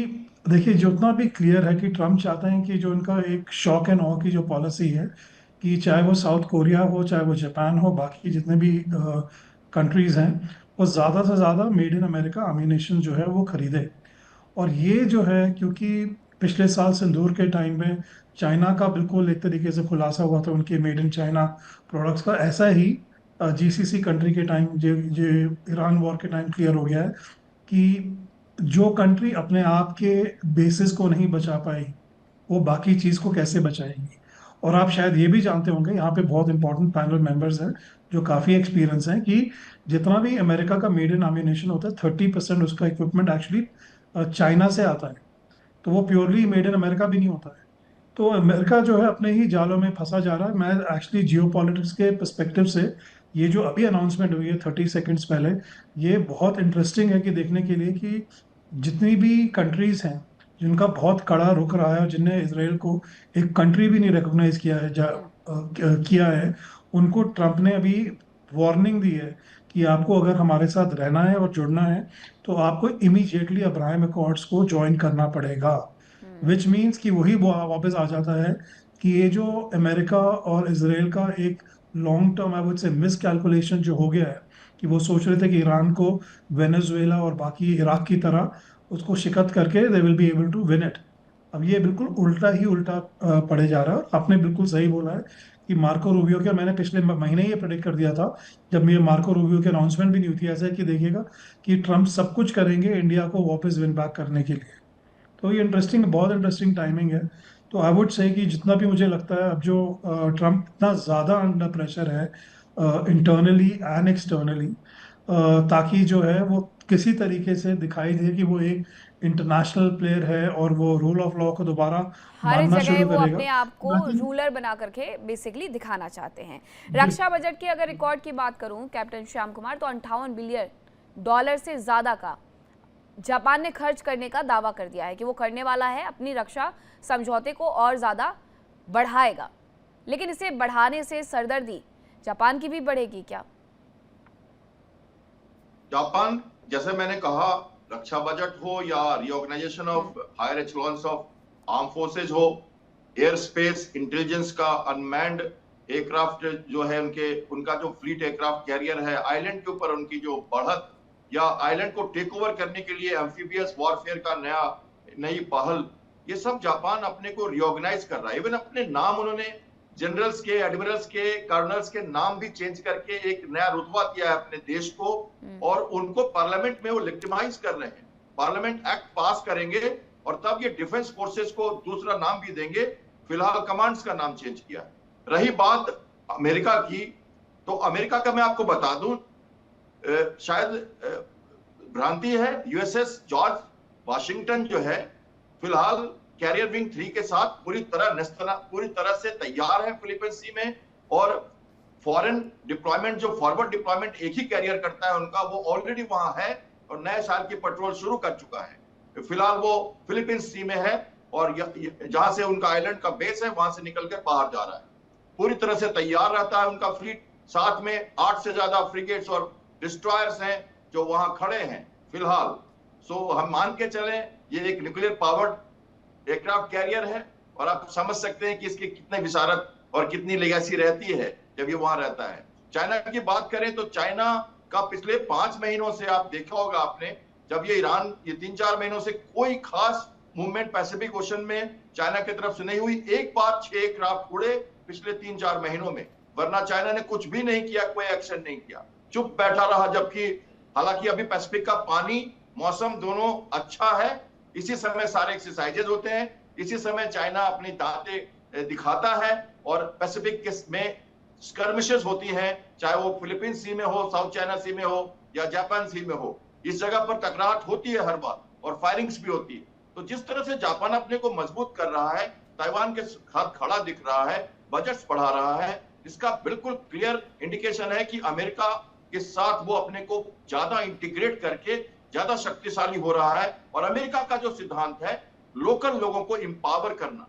देखिए जितना भी क्लियर है कि ट्रम्प चाहते हैं कि जो उनका एक शॉक एंड ऑ की जो पॉलिसी है कि चाहे वो साउथ कोरिया हो, चाहे वो जापान हो, बाकी जितने भी कंट्रीज़ हैं, वो ज़्यादा से ज़्यादा मेड इन अमेरिका अम्यूनेशन जो है वो खरीदे। और ये जो है क्योंकि पिछले साल सिंदूर के टाइम में चाइना का बिल्कुल एक तरीके से खुलासा हुआ था उनके मेड इन चाइना प्रोडक्ट्स का, ऐसा ही जीसीसी कंट्री के टाइम जो ईरान वॉर के टाइम क्लियर हो गया है कि जो कंट्री अपने आप के बेसिस को नहीं बचा पाई वो बाकी चीज़ को कैसे बचाएगी। और आप शायद ये भी जानते होंगे, यहाँ पे बहुत इंपॉर्टेंट पैनल मेंबर्स हैं जो काफ़ी एक्सपीरियंस हैं, कि जितना भी अमेरिका का मेड इन एम्यूनेशन होता है 30% उसका इक्विपमेंट एक्चुअली चाइना से आता है, तो वो प्योरली मेड इन अमेरिका भी नहीं होता है। तो अमेरिका जो है अपने ही जालों में फंसा जा रहा है। मैं एक्चुअली जियोपॉलिटिक्स के पर्सपेक्टिव से ये जो अभी अनाउंसमेंट हुई है 30 सेकंड्स पहले, ये बहुत इंटरेस्टिंग है कि देखने के लिए कि जितनी भी कंट्रीज हैं जिनका बहुत कड़ा रुख रहा है और जिनने इसराइल को एक कंट्री भी नहीं रिकॉग्नाइज किया है, उनको ट्रंप ने अभी वार्निंग दी है कि आपको अगर हमारे साथ रहना है और जुड़ना है तो आपको इमीडिएटली अब्राहम अकॉर्ड्स को ज्वाइन करना पड़ेगा। विच मीन्स कि वही वापस आ जाता है कि ये जो अमेरिका और इसराइल का एक long term I would say miss calculation जो हो गया है कि वो सोच रहे थे कि ईरान को वेनेजुएला और बाकी इराक की तरह उसको शिकस्त करके दे will be able to win it. अब ये बिल्कुल उल्टा पड़े जा रहा है। आपने बिल्कुल सही बोला है कि मार्को रूबियो के, मैंने पिछले महीने ये प्रेडिक्ट कर दिया था जब ये मार्को रूबियो की अनाउंसमेंट भी नहीं हुई थी, ऐसा है कि देखिएगा कि ट्रम्प सब कुछ करेंगे इंडिया को वापस विन बैक करने के लिए। तो ये बहुत इंटरेस्टिंग टाइमिंग है। तो आई वुड से कि जितना भी मुझे लगता है अब जो ट्रम्प इतना ज़्यादा अंडर प्रेशर है इंटरनली एंड एक्सटर्नली, ताकि जो है वो किसी तरीके से दिखाई दे कि वो एक इंटरनेशनल प्लेयर है और वो रूल ऑफ लॉ को दोबारा हर मानना जगह शुरू वो करेगा। अपने आप को रूलर बना करके बेसिकली दिखाना चाहते हैं। रक्षा बजट के अगर रिकॉर्ड की बात करूं कैप्टन श्याम कुमार, तो 58 बिलियन डॉलर से ज्यादा का जापान ने खर्च करने का दावा कर दिया है कि वो करने वाला है, अपनी रक्षा समझौते को और ज्यादा बढ़ाएगा। लेकिन इसे बढ़ाने से सरदर्दी जापान की भी बढ़ेगी क्या? जापान, जैसे मैंने कहा, रक्षा बजट हो या reorganisation of higher echelons of arm forces हो, एयर स्पेस इंटेलिजेंस का अनमैन्ड एयरक्राफ्ट जो है उनका जो फ्लीट एयरक्राफ्ट कैरियर है, आइलैंड के ऊपर उनकी जो बढ़त या आइलैंड को टेक ओवर करने के लिए एम्फीबियस वॉरफेयर का नई पहल, ये सब जापान अपने को रिऑर्गेनाइज कर रहा है। इवन अपने नाम उन्होंने जनरल्स के, एडमिरल्स के, कर्नल्स के नाम भी चेंज करके एक नया रुतबा दिया है अपने देश को, और उनको पार्लियामेंट में वो लेजिटिमाइज कर रहे हैं। पार्लियामेंट एक्ट पास करेंगे और तब ये डिफेंस फोर्सेस को दूसरा नाम भी देंगे। फिलहाल कमांड्स का नाम चेंज किया है। रही बात अमेरिका की, तो अमेरिका का मैं आपको बता दूं, शायद भ्रांति है, यूएसएस जॉर्ज वाशिंगटन जो है फिलहाल कैरियर विंग 3 के साथ पूरी तरह से तैयार है फिलीपींस सी में, और फॉरेन डिप्लॉयमेंट जो फॉरवर्ड डिप्लॉयमेंट एक ही कैरियर करता है उनका, वो ऑलरेडी वहां है और नए साल की पेट्रोल शुरू कर चुका है। फिलहाल वो फिलीपींस सी में है और जहां से उनका आइलैंड का बेस है वहां से निकलकर बाहर जा रहा है। पूरी तरह से तैयार रहता है उनका फ्लीट, साथ में 8 से ज्यादा फ्रिगेट्स और डिस्ट्रॉयर्स हैं जो वहां खड़े हैं फिलहाल। सो हम मान के चलें ये एक न्यूक्लियर पावर्ड एयरक्राफ्ट कैरियर है, और आप समझ सकते हैं कि इसकी कितने विशारत और कितनी लेगेसी रहती है जब ये वहां रहता है। चाइना की बात करें तो चाइना का पिछले 5 महीनों से आप देखा होगा आपने, जब ये ईरान, ये 3-4 महीनों से कोई खास मूवमेंट पैसिफिक ओशन में चाइना की तरफ से नहीं हुई। एक बार 6 एयरक्राफ्ट उड़े पिछले 3-4 महीनों में, वरना चाइना ने कुछ भी नहीं किया, कोई एक्शन नहीं किया, चुप बैठा रहा। जबकि हालांकि अभी पैसिफिक का पानी, मौसम दोनों अच्छा है, इसी समय सारे एक्सरसाइजेज होते हैं, इसी समय चाइना अपनी ताकतें दिखाता है, और पैसिफिक में स्कर्मिशेस होती हैं, चाहे वो फिलीपीन सी में हो, साउथ चाइना सी में हो या जापान सी में हो। इस जगह पर टकराहट होती है हर बार, और फायरिंग्स भी होती है। तो जिस तरह से जापान अपने को मजबूत कर रहा है, ताइवान के साथ खड़ा दिख रहा है, बजट्स बढ़ा रहा है, इसका बिल्कुल क्लियर इंडिकेशन है कि अमेरिका के साथ वो अपने को ज्यादा इंटीग्रेट करके ज्यादा शक्तिशाली हो रहा है। और अमेरिका का जो सिद्धांत है, लोकल लोगों को इंपावर करना,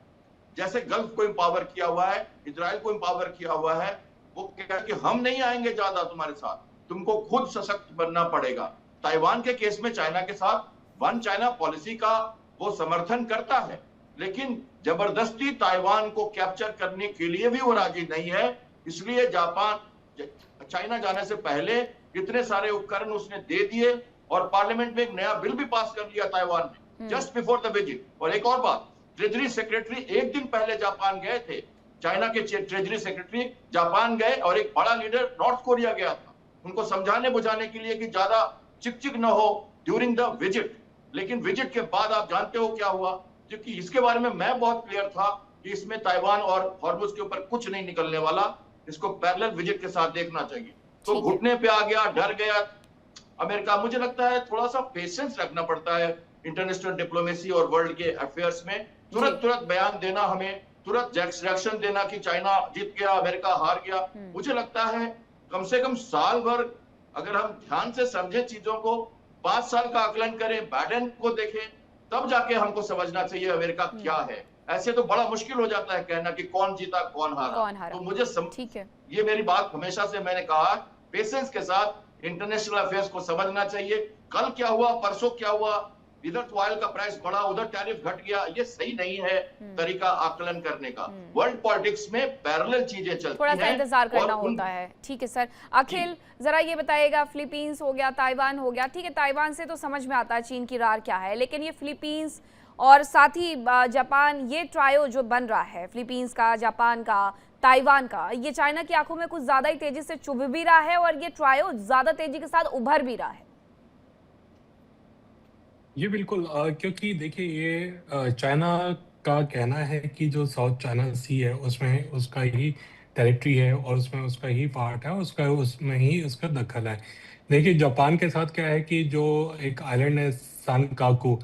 जैसे गल्फ को इंपावर किया हुआ है, इजराइल को इंपावर किया हुआ है, वो कहता है कि हम नहीं आएंगे ज्यादा तुम्हारे साथ, तुमको खुद सशक्त बनना पड़ेगा। ताइवान के केस में चाइना के साथ वन चाइना पॉलिसी का वो समर्थन करता है, लेकिन जबरदस्ती ताइवान को कैप्चर करने के लिए भी वो राजी नहीं है। इसलिए जापान चाइना जाने से पहले कितने सारे उपकरण उसने दे दिए, और पार्लियामेंट में एक नया बिल भी पास कर लिया ताइवान ने जस्ट बिफोर द विजिट। और एक और बात, ट्रेजरी सेक्रेटरी एक दिन पहले जापान गए थे, चाइना के ट्रेजरी सेक्रेटरी जापान गए, और एक बड़ा लीडर नॉर्थ कोरिया गया था उनको समझाने बुझाने के लिए कि ज्यादा चिक न हो ड्यूरिंग द विजिट। लेकिन विजिट के बाद आप जानते हो क्या हुआ, क्योंकि इसके बारे में मैं बहुत क्लियर था कि इसमें ताइवान और हॉर्मुज के ऊपर कुछ नहीं निकलने वाला, इसको पैरेलल विजिट के साथ देखना चाहिए। तो घुटने पे आ गया, डर गया अमेरिका। मुझे लगता है थोड़ा सा पेशेंस रखना पड़ता है इंटरनेशनल डिप्लोमेसी और वर्ल्ड के अफेयर्स में। तुरंत बयान देना, हमें तुरंत रिएक्शन देना कि चाइना जीत गया, अमेरिका हार गया, मुझे लगता है कम से कम साल भर अगर हम ध्यान से समझे चीजों को, 5 साल का आकलन करें, बाइडेन को देखें, तब जाके हमको समझना चाहिए अमेरिका क्या है। ऐसे तो बड़ा मुश्किल हो जाता है कहना कि कौन जीता कौन हारा। तो मुझे ठीक है, ये मेरी बात हमेशा से मैंने कहा, पेशेंस के साथ इंटरनेशनल अफेयर्स को समझना चाहिए। कल क्या हुआ, परसों क्या हुआ, इधर तो ऑयल का प्राइस बढ़ा, उधर टैरिफ घट गया, ये सही नहीं है तरीका आकलन करने का। वर्ल्ड पॉलिटिक्स में पैरेलल चीजें चलती हैं, थोड़ा सा इंतजार करना होता है। ठीक है सर। अखिल, जरा ये बताइएगा, फिलीपींस हो गया, ताइवान हो गया, ठीक है, ताइवान से तो समझ में आता है चीन की रार क्या है, लेकिन ये फिलीपींस और साथ ही जापान, ये ट्रायो जो बन रहा है, फिलीपींस का, जापान का, ताइवान का, ये चाइना की आंखों में कुछ ज्यादा ही तेजी से चुभ भी रहा है और ये ट्रायो ज्यादा तेजी के साथ उभर भी रहा है। जी बिल्कुल, क्योंकि देखिए ये चाइना का कहना है कि जो साउथ चाइना सी है उसमें उसका ही टेरिटरी है और उसमें उसका ही पार्ट है, उसका उसमें ही उसका दखल है। देखिए जापान के साथ क्या है कि जो एक आइलैंड है सनकाकू,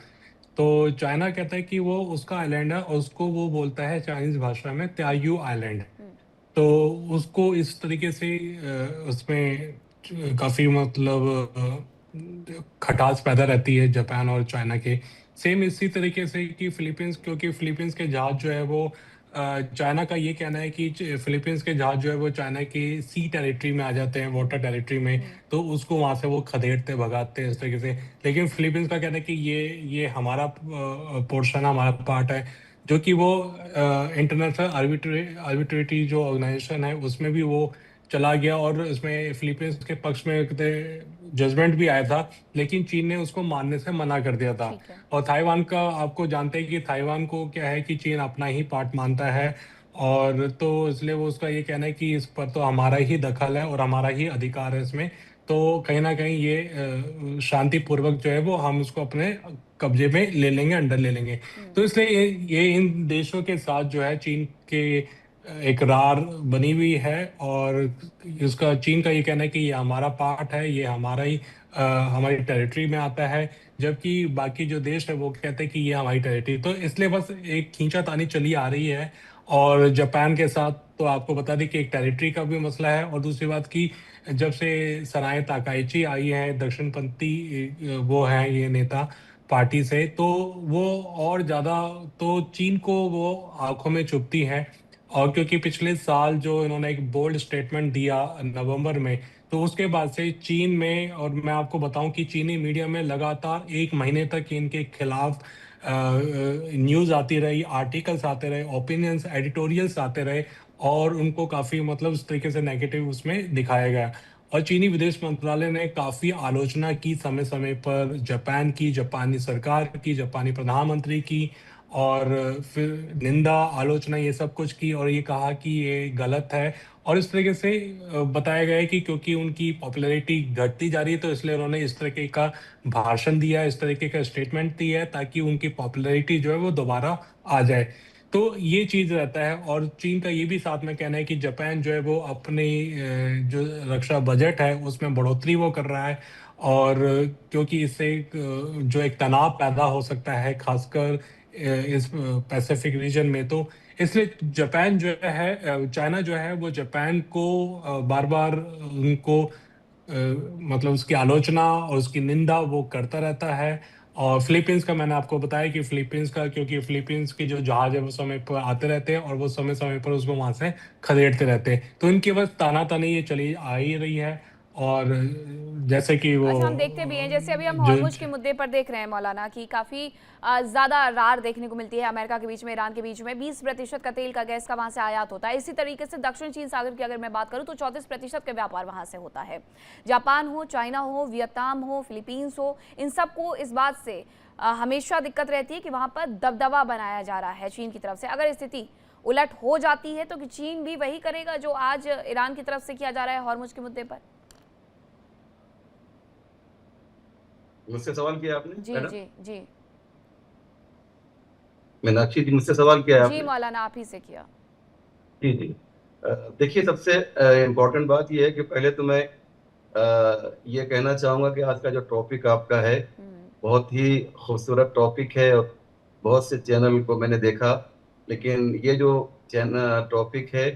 तो चाइना कहता है कि वो उसका आइलैंड है और उसको वो बोलता है चाइनीज भाषा में त्यायू आइलैंड। तो उसको इस तरीके से उसमें काफी मतलब खटास पैदा रहती है जापान और चाइना के। सेम इसी तरीके से कि फिलीपींस, क्योंकि फिलीपींस के जहाज जो है वो चाइना का ये कहना है कि फिलीपींस के जहाज जो है वो चाइना की सी टेरिटरी में आ जाते हैं, वाटर टेरिटरी में, तो उसको वहां से वो खदेड़ते भगाते हैं इस तरीके से। लेकिन फिलीपींस का कहना है कि ये हमारा पोर्शन, हमारा पार्ट है, जो कि वो इंटरनेशनल आर्बिट्रेटरी जो ऑर्गेनाइजेशन है उसमें भी वो चला गया और इसमें फिलीपींस के पक्ष में जजमेंट भी आया था, लेकिन चीन ने उसको मानने से मना कर दिया था। और ताइवान का आपको जानते हैं कि ताइवान को क्या है कि चीन अपना ही पार्ट मानता है, और तो इसलिए वो उसका ये कहना है कि इस पर तो हमारा ही दखल है और हमारा ही अधिकार है इसमें, तो कहीं ना कहीं ये शांतिपूर्वक जो है वो हम उसको अपने कब्जे में ले लेंगे, अंडर ले लेंगे। तो इसलिए ये इन देशों के साथ जो है चीन के एक रार बनी हुई है, और इसका चीन का ये कहना है कि ये हमारा पार्ट है, ये हमारा ही हमारी टेरिटरी में आता है, जबकि बाकी जो देश है वो कहते हैं कि ये हमारी टेरिटरी। तो इसलिए बस एक खींचातानी चली आ रही है। और जापान के साथ तो आपको बता दें कि एक टेरिटरी का भी मसला है, और दूसरी बात की जब से सनाए ताकाइची आई है, दक्षिणपंथी वो है ये नेता पार्टी से, तो वो और ज़्यादा तो चीन को वो आंखों में चुभती है। और क्योंकि पिछले साल जो इन्होंने एक बोल्ड स्टेटमेंट दिया नवंबर में, तो उसके बाद से चीन में, और मैं आपको बताऊं कि चीनी मीडिया में लगातार 1 महीने तक इनके खिलाफ न्यूज़ आती रही, आर्टिकल्स आते रहे, ओपिनियंस, एडिटोरियल्स आते रहे, और उनको काफ़ी मतलब इस तरीके से नेगेटिव उसमें दिखाया गया। और चीनी विदेश मंत्रालय ने काफ़ी आलोचना की समय समय पर, जापान की, जापानी सरकार की, जापानी प्रधानमंत्री की, और फिर निंदा, आलोचना, ये सब कुछ की, और ये कहा कि ये गलत है। और इस तरीके से बताया गया है कि क्योंकि उनकी पॉपुलैरिटी घटती जा रही है, तो इसलिए उन्होंने इस तरीके का भाषण दिया, इस तरीके का स्टेटमेंट दिया है, ताकि उनकी पॉपुलैरिटी जो है वो दोबारा आ जाए। तो ये चीज रहता है। और चीन का ये भी साथ में कहना है कि जापान जो है वो अपने जो रक्षा बजट है उसमें बढ़ोतरी वो कर रहा है, और क्योंकि इससे जो एक तनाव पैदा हो सकता है खासकर इस पैसिफिक रीजन में, तो इसलिए जापान जो है, चाइना जो है वो जापान को बार बार उनको मतलब उसकी आलोचना और उसकी निंदा वो करता रहता है। और फिलीपींस का मैंने आपको बताया कि फिलीपींस का, क्योंकि फिलीपींस के जो जहाज है वो समय पर आते रहते हैं और वो समय समय पर उसको वहां से खदेड़ते रहते हैं, तो इनकी बस तानातानी ये चली आ ही रही है। और जैसे कि वो अच्छा, हम देखते भी हैं, जैसे अभी हम जो हॉर्मुज के मुद्दे पर देख रहे हैं मौलाना, कि काफ़ी ज़्यादा रार देखने को मिलती है अमेरिका के बीच में, ईरान के बीच में। 20% का तेल का गैस का वहाँ से आयात होता है। इसी तरीके से दक्षिण चीन सागर की अगर मैं बात करूँ तो 34% का व्यापार वहाँ से होता है। जापान हो, चाइना हो, वियतनाम हो, फिलीपींस हो, इन सबको इस बात से हमेशा दिक्कत रहती है कि वहाँ पर दबदबा बनाया जा रहा है चीन की तरफ से। अगर स्थिति उलट हो जाती है तो कि चीन भी वही करेगा जो आज ईरान की तरफ से किया जा रहा है हॉर्मुज के मुद्दे पर? मुझसे सवाल किया आपने? जी जी जी मीनाक्षी जी, मुझसे सवाल किया है जी आपने? मौलाना, आप ही से किया। जी जी। देखिए, सबसे इम्पोर्टेंट बात यह है कि पहले तो मैं ये कहना चाहूंगा कि आज का जो टॉपिक आपका है बहुत ही खूबसूरत टॉपिक है, और बहुत से चैनल को मैंने देखा, लेकिन ये जो चैनल टॉपिक है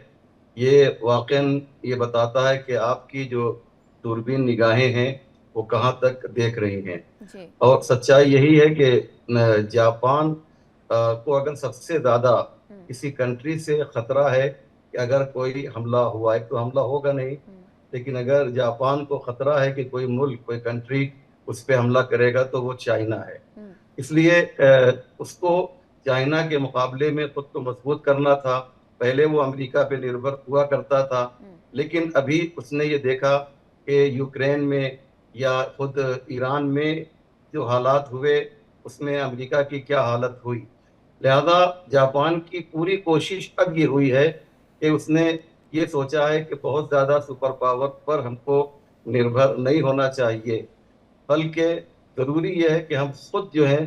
ये वाकई ये बताता है कि आपकी जो दूरबीन निगाहें हैं वो कहाँ तक देख रही हैं। जी। और सच्चाई यही है कि जापान को अगर सबसे ज्यादा किसी कंट्री से खतरा है कि अगर कोई हमला हुआ, एक तो हमला होगा नहीं, लेकिन अगर जापान को खतरा है कि कोई मुल्क, कोई कंट्री उस पर हमला करेगा, तो वो चाइना है। इसलिए उसको चाइना के मुकाबले में खुद को मजबूत करना था। पहले वो अमेरिका पे निर्भर हुआ करता था, लेकिन अभी उसने ये देखा कि यूक्रेन में या खुद ईरान में जो हालात हुए उसमें अमेरिका की क्या हालत हुई। लिहाजा जापान की पूरी कोशिश अब ये हुई है कि उसने ये सोचा है कि बहुत ज्यादा सुपर पावर पर हमको निर्भर नहीं होना चाहिए, बल्कि जरूरी यह है कि हम खुद जो है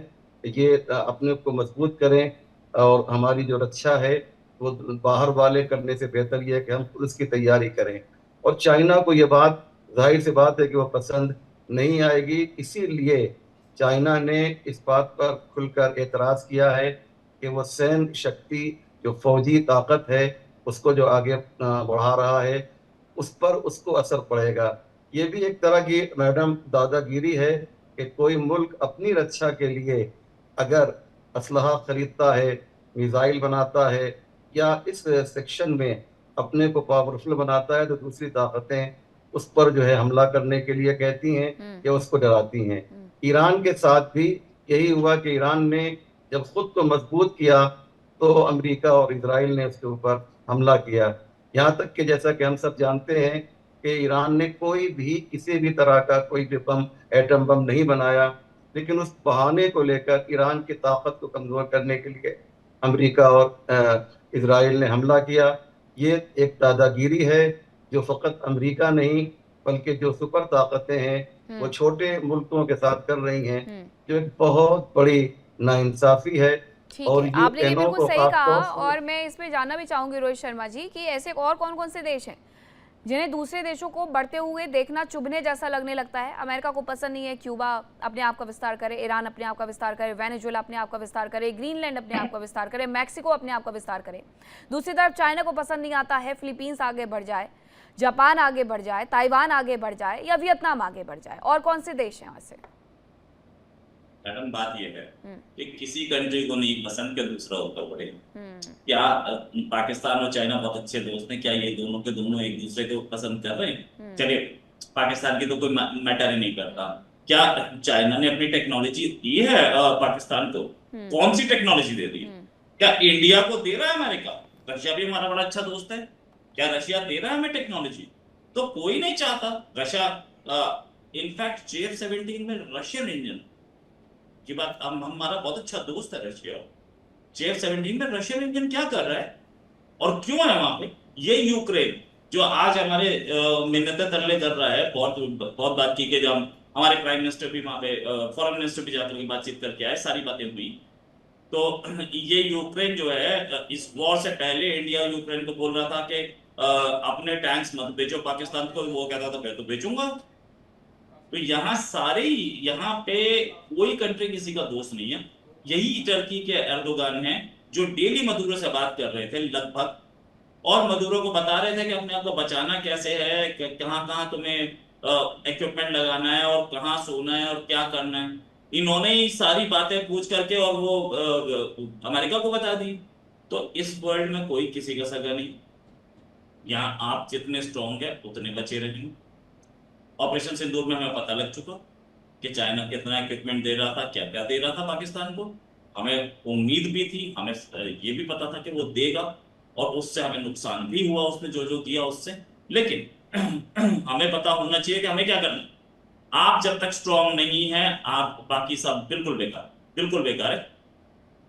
ये अपने को मजबूत करें, और हमारी जो रक्षा है वो बाहर वाले करने से बेहतर ये है कि हम खुद इसकी तैयारी करें। और चाइना को ये बात जाहिर सी बात है कि वो पसंद नहीं आएगी, इसीलिए चाइना ने इस बात पर खुलकर एतराज किया है कि वो सैन्य शक्ति, जो फौजी ताकत है, उसको जो आगे बढ़ा रहा है, उस पर उसको असर पड़ेगा। ये भी एक तरह की मैडम दादागिरी है कि कोई मुल्क अपनी रक्षा के लिए अगर असलहा खरीदता है, मिसाइल बनाता है, या इस सेक्शन में अपने को पावरफुल बनाता है, तो दूसरी ताकतें उस पर जो है हमला करने के लिए कहती हैं या उसको डराती हैं। ईरान के साथ भी यही हुआ कि ईरान ने जब खुद को मजबूत किया तो अमेरिका और इजराइल ने उसके ऊपर हमला किया। यहाँ तक कि जैसा कि हम सब जानते हैं कि ईरान ने कोई भी किसी भी तरह का कोई भी बम, एटम बम नहीं बनाया, लेकिन उस बहाने को लेकर ईरान की ताकत को कमजोर करने के लिए अमेरिका और इजराइल ने हमला किया। ये एक दादागिरी है जो फकत अमेरिका नहीं बल्कि जो सुपर ताकतें हैं वो छोटे मुल्कों के साथ कर रही हैं, जो एक बहुत बड़ी नाइंसाफी है। ठीक और है, आपने ये यूएनओ बिल्कुल को सही कहा, खासतौर से और मैं इसमें जानना भी चाहूंगी रोहित शर्मा जी कि ऐसे और कौन कौन से देश हैं जिन्हें दूसरे देशों को बढ़ते हुए देखना चुभने जैसा लगने लगता है। अमेरिका को पसंद नहीं है क्यूबा अपने आप का विस्तार करे, ईरान अपने आप का विस्तार करे, वेनेजुएला अपने आप का विस्तार करे, ग्रीनलैंड अपने आप का विस्तार करे, मैक्सिको अपने आप का विस्तार करे। दूसरी तरफ चाइना को पसंद नहीं आता है फिलीपींस आगे बढ़ जाए, जापान आगे बढ़ जाए, ताइवान आगे बढ़ जाए, या वियतनाम आगे बढ़ जाए। और कौन से देश हैं वैसे? मैडम बात यह है कि किसी कंट्री को नहीं पसंद कि दूसरा ऊपर बढ़े। क्या पाकिस्तान और चाइना बहुत अच्छे दोस्त हैं? क्या ये दोनों के दोनों एक दूसरे को पसंद कर रहे हैं? चलिए, पाकिस्तान की तो कोई मैटर ही नहीं करता। क्या चाइना ने अपनी टेक्नोलॉजी दी है पाकिस्तान को? कौन सी टेक्नोलॉजी दे दी? क्या इंडिया को दे रहा है अमेरिका? रशिया भी हमारा बड़ा अच्छा दोस्त है। क्या रशिया दे रहा है हमें टेक्नोलॉजी? तो कोई नहीं चाहता। रशिया इनफैक्ट JF-17 में रशियन इंजन की बात, हमारा बहुत अच्छा दोस्त है रशिया। JF-17 में रशियन इंजन क्या कर रहा है और क्यों है वहां पे? ये यूक्रेन जो आज हमारे मिन्नतें तरले कर रहा है, बहुत बात की कि जब हमारे प्राइम मिनिस्टर भी वहां पे, फॉरेन मिनिस्टर भी जाकर बातचीत करके आए, सारी बातें हुई। तो ये यूक्रेन जो है, इस वॉर से पहले इंडिया यूक्रेन को बोल रहा था कि अपने टैंक्स मत बेचो पाकिस्तान को। वो कहता था मैं तो बेचूंगा। तो यहाँ पे कोई कंट्री किसी का दोस्त नहीं है। यही टर्की के एर्दोगान हैं जो डेली मदुरो से बात कर रहे थे लगभग, और मदुरो को बता रहे थे कि अपने आप को बचाना कैसे है, कहाँ कहाँ तुम्हें इक्विपमेंट लगाना है और कहाँ सोना है और क्या करना है। इन्होंने ही सारी बातें पूछ करके और वो अमेरिका को बता दी। तो इस वर्ल्ड में कोई किसी का सगा नहीं। यहाँ आप जितने स्ट्रॉन्ग है उतने बचे रहेंगे। ऑपरेशन सिंदूर में हमें पता लग चुका कि चाइना कितना इक्विपमेंट दे रहा था, क्या क्या दे रहा था पाकिस्तान को। हमें उम्मीद भी थी, हमें ये भी पता था कि वो देगा, और उससे हमें नुकसान भी हुआ उसने जो जो दिया उससे। लेकिन हमें पता होना चाहिए कि हमें क्या करना है। आप जब तक स्ट्रॉन्ग नहीं है, आप बाकी सब बिल्कुल बेकार है।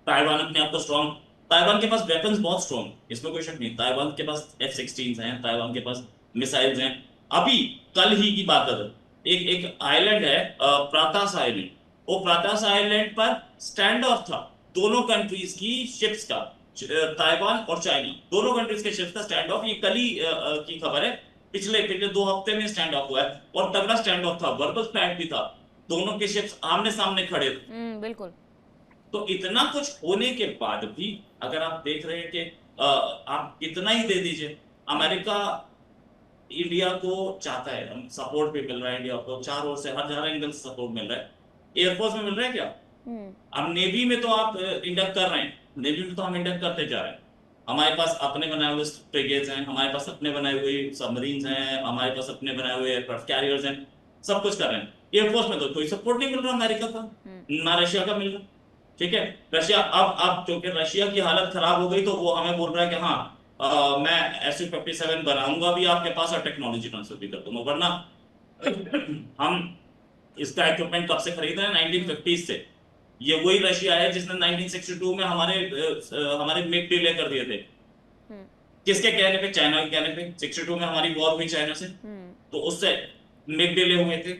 ताइवान अपने आप को स्ट्रॉन्ग, ताइवान के पास वेपन्स बहुत स्ट्रॉन्ग, इसमें कोई शक नहीं। ताइवान के पास F-16 हैं, ताइवान के पास मिसाइल्स हैं। अभी कल ही की बात है, एक आइलैंड है प्रातास आइलैंड। वो प्रातास आइलैंड पर स्टैंड ऑफ था दोनों कंट्रीज की शिप्स का, ताइवान और चाइना, दोनों कंट्रीज के शिप्स का स्टैंड ऑफ। ये कल ही की खबर है, पिछले 2 हफ्ते में स्टैंड ऑफ हुआ है, और तगड़ा स्टैंड ऑफ था, वर्बल फाइट भी था, दोनों के शिप्स आमने सामने खड़े थे। बिल्कुल। तो इतना कुछ होने के बाद भी अगर आप देख रहे हैं कि आप इतना ही दे दीजिए। अमेरिका इंडिया को चाहता है, हम सपोर्ट भी मिल रहा है इंडिया को, चारों ओर से हर एंगल से सपोर्ट मिल रहा है। एयरफोर्स में मिल रहा है क्या? अब नेवी में तो आप इंडक्ट कर रहे हैं, नेवी में तो हम इंडक्ट करते जा रहे हैं। हमारे पास अपने बनाए हुए फ्रिगेट्स हैं, हमारे पास अपने बनाए हुए सबमरीन्स हैं, हमारे पास अपने बनाए हुए एयरक्राफ्ट कैरियर्स हैं, सब कुछ कर रहे हैं। एयरफोर्स में तो कोई सपोर्ट नहीं मिल रहा अमेरिका का, ना रशिया का मिल रहा। ठीक है, रशिया अब क्योंकि रशिया की हालत खराब हो गई तो वो हमें बोल रहा है कि हाँ मैं Su-57 बनाऊंगा भी आपके पास और टेक्नोलॉजी ट्रांसफर भी कर दूंगा। वरना हम इसका इक्विपमेंट कब से खरीद रहे हैं? 1950s से। ये वही रशिया है जिसने 1962 में हमारे मिग डिले कर दिए थे। किसके कहने पे? चाइना के कहने पे। 62 में हमारी वॉर हुई चाइना से, तो उससे मिग डिले हुए थे।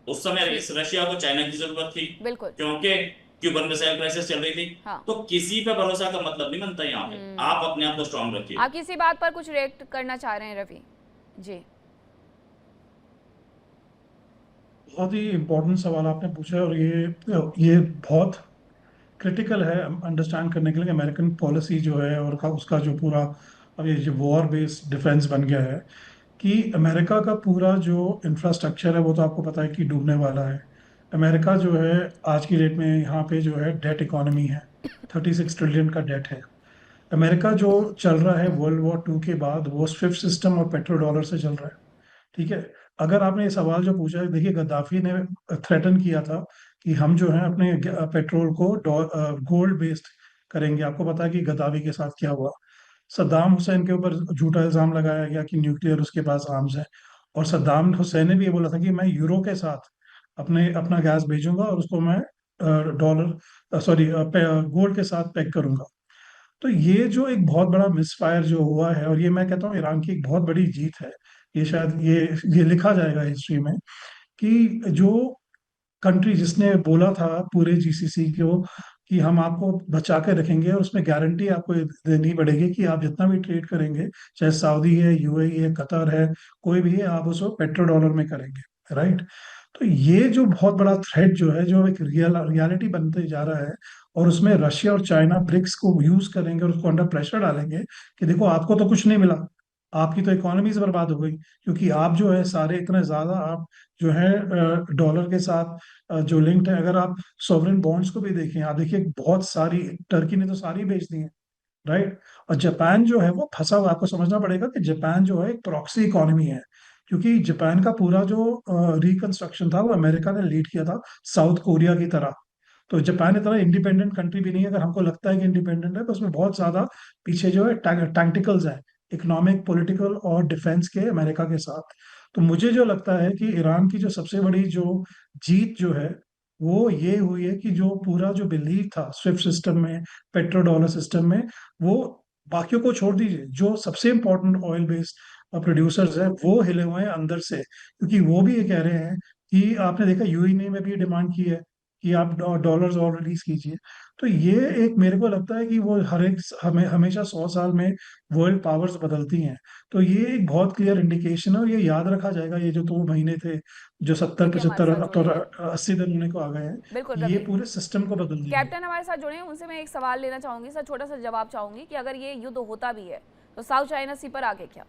उस समय रशिया को चाइना की जरूरत थी, बिल्कुल, क्योंकि क्यूबन मिसाइल क्राइसिस चल रही थी। हाँ। तो किसी पे भरोसा का मतलब नहीं बनता यहाँ पे। आप अपने आप को स्ट्रांग रखिए। आप किसी बात पर कुछ रिएक्ट करना चाह रहे हैं रवि जी? बहुत ही इम्पोर्टेंट सवाल आपने पूछा है, और ये बहुत क्रिटिकल है अंडरस्टैंड करने के लिए कि अमेरिकन पॉलिसी जो है और उसका जो पूरा अब ये जो वॉर बेस्ड डिफेंस बन गया है, कि अमेरिका का पूरा जो इंफ्रास्ट्रक्चर है वो तो आपको पता है कि डूबने वाला है। अमेरिका जो है आज की डेट में यहाँ पे जो है डेट इकोनॉमी है, 36 ट्रिलियन का डेट है। अमेरिका जो चल रहा है वर्ल्ड वॉर 2 के बाद वो स्विफ्ट सिस्टम और पेट्रो डॉलर से चल रहा है, ठीक है। अगर आपने ये सवाल जो पूछा है, देखिए गद्दाफी ने थ्रेटन किया था कि हम जो है अपने पेट्रोल को गोल्ड बेस्ड करेंगे। आपको पता है कि गद्दाफी के साथ क्या हुआ। सद्दाम हुसैन के ऊपर झूठा इल्जाम लगाया गया कि न्यूक्लियर उसके पास आर्म्स है, और सद्दाम हुसैन ने भी ये बोला था कि मैं यूरो के साथ अपना गैस भेजूंगा और उसको मैं गोल्ड के साथ पैक करूंगा। तो ये जो एक बहुत बड़ा मिसफायर जो हुआ है, और ये मैं कहता हूँ ईरान की एक बहुत बड़ी जीत है। ये शायद ये लिखा जाएगा हिस्ट्री में कि जो कंट्री जिसने बोला था पूरे जीसीसी को कि हम आपको बचा के रखेंगे और उसमें गारंटी आपको देनी पड़ेगी कि आप जितना भी ट्रेड करेंगे, चाहे सऊदी है, यूएई है, कतर है, कोई भी है, आप उसको पेट्रो डॉलर में करेंगे, राइट। तो ये जो बहुत बड़ा थ्रेट जो है, जो एक रियलिटी बनते जा रहा है, और उसमें रशिया और चाइना ब्रिक्स को यूज करेंगे और उसको अंडर प्रेशर डालेंगे कि देखो आपको तो कुछ नहीं मिला, आपकी तो इकोनॉमीज बर्बाद हो गई, क्योंकि आप जो है सारे इतने ज्यादा आप जो है डॉलर के साथ जो लिंक्ड है। अगर आप सॉवरेन बॉन्ड्स को भी देखें, आप देखिए बहुत सारी, टर्की ने तो सारी बेच दी है, राइट। और जापान जो है वो फंसा हुआ। आपको समझना पड़ेगा कि जापान जो है एक प्रॉक्सी इकोनॉमी है, क्योंकि जापान का पूरा जो रिकंस्ट्रक्शन था वो अमेरिका ने लीड किया था, साउथ कोरिया की तरह। तो जापान इतना इंडिपेंडेंट कंट्री भी नहीं है। अगर हमको लगता है कि इंडिपेंडेंट है, तो उसमें बहुत ज्यादा पीछे जो है टैक्टिकल्स हैं, इकोनॉमिक, पॉलिटिकल और डिफेंस के, अमेरिका के साथ। तो मुझे जो लगता है कि ईरान की जो सबसे बड़ी जो जीत जो है वो ये हुई है कि जो पूरा जो बिलीव था स्विफ्ट सिस्टम में, पेट्रो डॉलर सिस्टम में, वो बाकियों को छोड़ दीजिए, जो सबसे इंपॉर्टेंट ऑयल बेस्ड प्रोड्यूसर्स हैं वो हिले हुए हैं अंदर से, क्योंकि वो भी ये कह रहे हैं कि आपने देखा यूएई ने भी डिमांड की है कि आप डॉलर्स और रिलीज कीजिए। तो ये एक मेरे को लगता है कि वो हर एक हमेशा 100 साल में वर्ल्ड पावर्स बदलती हैं। तो ये एक बहुत क्लियर इंडिकेशन है, और ये याद रखा जाएगा। ये जो 2 महीने थे, जो 70, ठीक है, हमारे 75, साथ अब तो जुड़े हैं। 80 दिन होने को आ गए बिल्कुल हैं, ये रवि। पूरे सिस्टम को बदल देंगे। कैप्टन हमारे साथ जुड़े हैं, उनसे मैं एक सवाल लेना चाहूंगी सर, छोटा सा जवाब चाहूंगी कि अगर ये युद्ध होता भी है तो साउथ चाइना सी पर आगे क्या?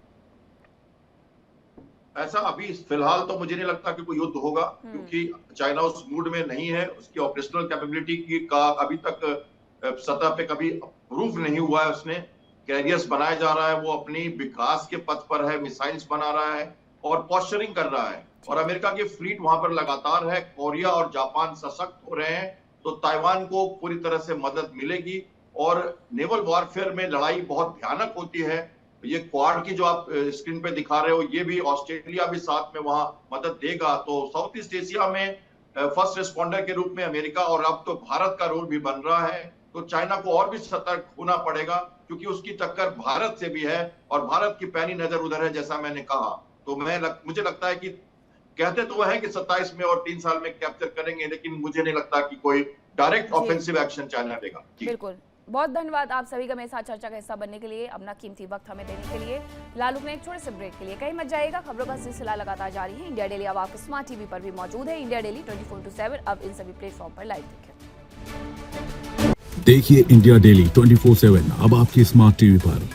ऐसा अभी फिलहाल तो मुझे नहीं लगता कि कोई युद्ध होगा, क्योंकि चाइना उस मूड में नहीं है। उसकी ऑपरेशनल कैपेबिलिटी का अभी तक सतह पे कभी प्रूफ नहीं हुआ है। उसने कैरियर्स बनाया जा रहा है, वो अपनी विकास के पथ पर है, मिसाइल्स बना रहा है और पॉस्चरिंग कर रहा है, और अमेरिका की फ्लीट वहां पर लगातार है। कोरिया और जापान सशक्त हो रहे हैं, तो ताइवान को पूरी तरह से मदद मिलेगी। और नेवल वॉरफेयर में लड़ाई बहुत भयानक होती है। ये क्वाड की जो आप स्क्रीन पे दिखा रहे हो, ये भी ऑस्ट्रेलिया भी साथ में वहां मदद देगा। तो साउथ ईस्ट एशिया में फर्स्ट रिस्पॉन्डर के रूप में अमेरिका, और अब तो भारत का रोल भी बन रहा है। तो चाइना को और भी सतर्क होना पड़ेगा, क्योंकि उसकी टक्कर भारत से भी है, और भारत की पैनी नजर उधर है, जैसा मैंने कहा। तो मुझे लगता है कि कहते तो है कि 27 में और 3 साल में कैप्चर करेंगे, लेकिन मुझे नहीं लगता कि कोई डायरेक्ट ऑफेंसिव एक्शन चाइना लेगा। बिल्कुल, बहुत धन्यवाद आप सभी का मेरे साथ चर्चा का हिस्सा बनने के लिए, अपना कीमती वक्त हमें देने के लिए। लालू ने एक छोटे से ब्रेक के लिए कहीं मत जाइएगा, खबरों का सिलसिला लगातार जारी है। इंडिया डेली अब आपके स्मार्ट टीवी पर भी मौजूद है। इंडिया डेली 24/7 अब इन सभी प्लेटफॉर्म पर लाइव देखें। देखिए इंडिया डेली 24/7 अब आपके स्मार्ट टीवी पर।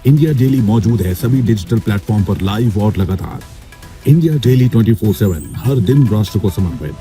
इंडिया डेली मौजूद है सभी डिजिटल प्लेटफॉर्म पर लाइव और लगातार। इंडिया डेली 24/7 हर दिन राष्ट्र को समर्पित।